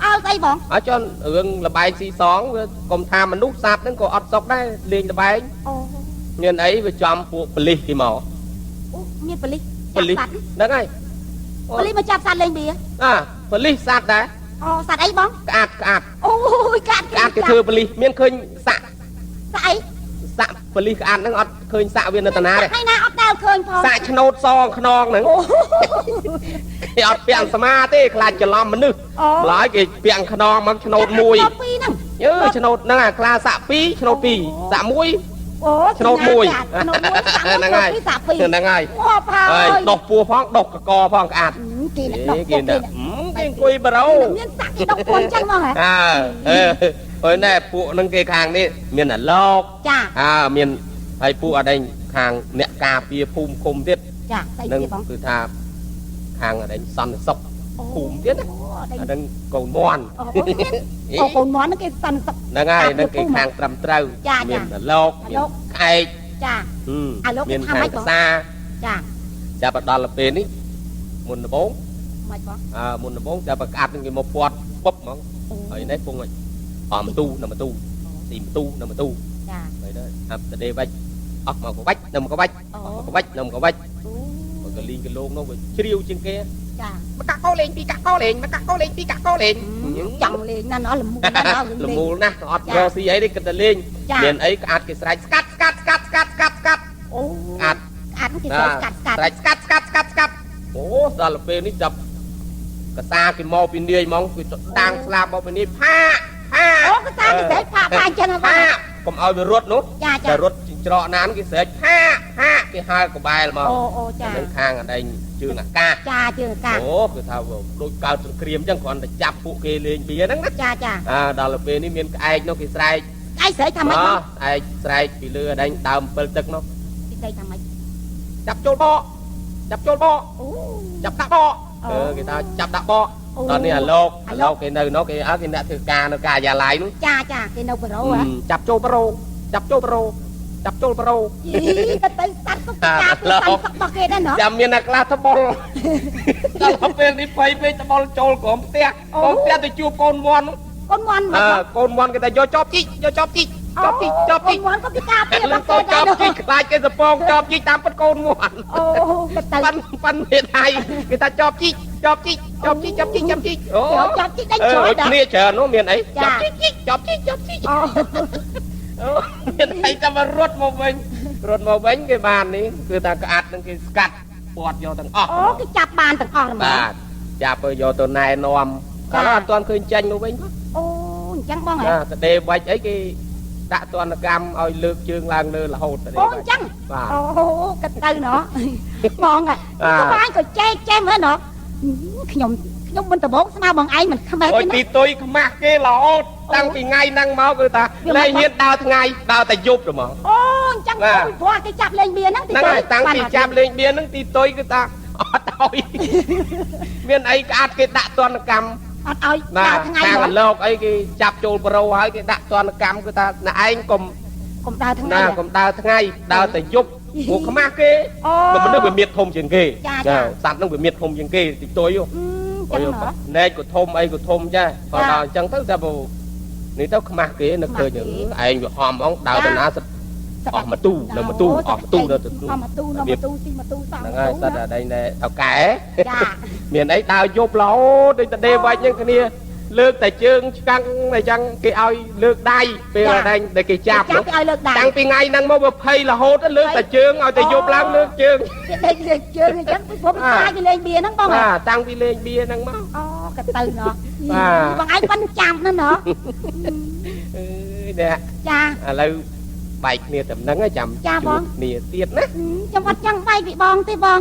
អើស្អីបង អើចនរឿងលបែងស៊ីសងវាកុំថាមនុស្សសាបហ្នឹងក៏អត់សុកដែរលេងលបែង អូ មានអីវាចំពួកប៉លិសគេមក អូមានប៉លិស ប៉លិសហ្នឹងហើយ ប៉លិសមកចាប់សត្វលេងវា ប៉លិសសាបដែរ អូសត្វអីបង ក្អាត អូយកាត់ ក្អាតគេធ្វើប៉លិសមានឃើញសាក់ ស្អី សាក់ប៉លិសក្អាតហ្នឹងអត់ឃើញសាក់វានៅតាណាទេ ថ្ងៃណាអត់ដែលឃើញផង សាក់ឆ្នោតសងខ្នងហ្នឹងគេអត់ពាំងស្មាទេខ្លាចច្រឡំមនុស្ស អូ ម្ល៉េះគេពាំងខ្នងមកឆ្នោតមួយ ពីរហ្នឹង ឆ្នោតហ្នឹងអាខ្លាសាក់2ឆ្នោត2សាក់1 អូ ឆ្នោតមួយ ឆ្នោតមួយសាក់ ហ្នឹងហើយ ពីរសាក់ពីរ ហ្នឹងហើយ អូផើ ហើយ យ ដោះពោះផងដោះកកផងក្អាត គេ គេ ដាក់ គេអង្គុយបារោ មានសាក់គេដុកពួនចឹងមកហ៎ អើណែពួកហ្នឹងគេខាងនេះមានអាលោក ចា មានហើយពួកអដែងខាងអ្នកការពារភូមិឃុំទៀត ចាស្អី នឹង ទៀតបង គឺថាខាងអដែងសន្តិសុខភូមិទៀតណា អូ អា ដេញ ហ្នឹងកូនមន់ អូកូនមន់ហ្នឹងគេសន្តិសុខ ហ្នឹងហើយហ្នឹងគេខាងត្រឹមត្រូវ ចា មានអាលោកមានក្អែក ចា អាលោកគេ មាន ថា ខា ម៉េ ង ចបង កសា ចា ចាប់ដល់ពេលនេះមុនដំបូង ម៉េចបង មុនដំបូងចាប់ក្អាតនឹងគេមកពាត់ពុបហ្មងហើយនេះពងអមទូនៅមទូទីមទូនៅមទូ ចា ហើយដល់អាប់តដេបាច់អស់មកកបាច់នៅមកកបាច់ អូ កបាច់នៅមកកបាច់ អូ មកកលីងកលោងនោះវាជ្រាវជាងគេ ចា មកកាក់កោលេងពីកាក់កោលេងមកកាក់កោលេងពីកាក់កោលេង ចង់លេងណាស់អស់ល្មូលណាស់អស់ ល លេង មូលណាស់អត់យកស៊ីអីទេគិតតែលេងមានអីក្អាតគេស្រែកស្កាត់ស្កាត់ស្កាត់ស្កាត់ស្កាត់ស្កាត់ អូ អាត់ អាត់គេស្រែកកាត់កាត់ ស្រែកស្កាត់ស្កាត់ស្កាត់ស្កាត់អូដល់ពេលនេះចាប់កសាគេមកពីនាយហ្មងគឺតាំងស្លាប់មកពីនាយផាផា អូក៏តាគេស្រែកផាផាអញ្ចឹងហ៎បង កុំឲ្យវារត់នោះ ចាចា តែរត់ច្រកណានគេស្រែកផាផាគេហើកបែលមក អូចា នឹងខាងអដែងជើងអាកាស ចាជើងកា អូគឺថាដូចកើតសង្គ្រាមអញ្ចឹងគ្រាន់តែចាប់ពួកគេលេងពីហ្នឹងណា ចាចា ដល់ពេលនេះមានក្អែកនោះគេស្រែក ឯងស្រែកថាម៉េចបង ក្អែកស្រែកពីលើអដែងដើម7ទឹកនោះ គេស្រែកថាម៉េច ចាប់ចូលបកចាប់ចូលបក អូ ចាប់ដាក់បកគេថាចាប់ដាក់បកដល់នេះអាលោកគេនៅនោះគេគេអ្នកធ្វើការនៅការិយាល័យនោះ ចាចាគេនៅបរោហ៎ ចាប់ចូលប្រូចាប់ចូលប្រូចាប់ចូលប្រូ យីទៅទៅសัตว์ក៏ការពីសัตว์របស់គេដែរណោះ ចាំមានអ្នកខ្លះត្បុលដល់ពេលនេះភ័យពេកត្បុលចូលក្រុមផ្ទះក្រុមផ្ទះទៅជួបកូនមន់ កូនមន់មក កូនមន់គេថាយកចប់ជីកយកចប់ជីកចប់ជីកចប់ជីក កូនមន់ក៏ពីការពីរបស់ កូ គេ នច ដែរ ប់ជីកខ្លាចគេសពងចប់ជីកតាមពិតកូនមន់ អូទៅទៅ ប៉ាន់ហេតុហើយគេថាចប់ជីកចប់ជីកចប់ជីកចប់ជីកចប់ជីកអូ ចាប់ជីកដេញជ្រោយដល់ គ្នាច្រើននោះមានអីចប់ជីកចប់ជីកចប់ជីក អូ មានអីតែមករត់មកវិញគេបាននេះគឺថាក្អាត់នឹងគេស្កាត់ពាត់យកទាំងអស់ អូគេចាប់បានទាំងអស់ហ្មង បាទចាប់ទៅយកទៅណែនាំតែអត់ទាន់ឃើញចាញ់មកវិញ អូអញ្ចឹងបងហ៎ តដេបាច់អីគេដាក់ទណ្ឌកម្មឲ្យលើកជើងឡើងលើរហូតតដេ អូ បា អ ច់ ញ្ចឹង បាទ អូក៏ទៅណោះបងហ៎បងក៏ចេះមើលណោះខ្ញុំមិនដំបងស្មើបងឯងមិនខ្មេច អូយ ទេ ទីទុយខ្មាស់គេរហូតតាំងពីថ្ងៃហ្នឹងមកគឺថាលែងហ៊ានដើរថ្ងៃដើរតែយប់ហ្មង អូអញ្ចឹងព្រោះគេចាប់លេងបៀហ្នឹង ហ្នឹងហើយតាំងពីចាប់លេងបៀហ្នឹងទីទុយគឺថាអត់ឲ្យមានអីក្អាតគេដាក់ទណ្ឌកម្ម អត់ឲ្យ ណា ដើរថ្ងៃ ខាង ហ្មង លោកអីគេចាប់ចូលប្រូហើយគេដាក់ទណ្ឌកម្មគឺថាណែឯងកុំ កុំដើរថ្ងៃ ណាកុំដើរថ្ងៃដើរតែយប់ពួកខ្មាស់គេ អូ បើមនុស្សវាមានធំជាងគេ ចា សត្វហ្នឹងវាមានធំជាងគេទីទុយហ៎ ចឹងហ៎ ណែកក៏ធំអីក៏ធំចាក៏ដល់អញ្ចឹងទៅតែបើនេះទៅខ្មាស់គេនឹកឃើញឯងវាហំហ្មងដើរទៅណាសិតអស់មកទូនៅមកទូអស់ទូនៅទៅ អស់មកទូនៅមកទូទីមកទូសោះ ហ្នឹងហើយសិតតែដេញតែថៅកែ ចា មានអីដើរយប់រហូតដូចតែដេវាច់ហ្នឹងគ្នា លើកតែជើងឆ្កាំងអញ្ចឹងគេឲ្យលើកដៃពេលដែលគេចាប់គេឲ្យលើកដៃតាំងពីថ្ងៃហ្នឹងមក20រហូតលើកតែជើងឲ្យតែយប់ឡើងលើកជើងគេលើកជើងអញ្ចឹងព្រោះខ្លាចគេលេងបៀហ្នឹងបងតាំងពីលេងបៀហ្នឹងមកអូក៏ទៅណោះបងឯងប៉ិនចាំណាណោះអើយនេះចាឥឡូវបែកគ្នាតែហ្នឹងចាំចាបងគ្នាទៀតណាចាំអត់ចង់បែកពីបងទេបង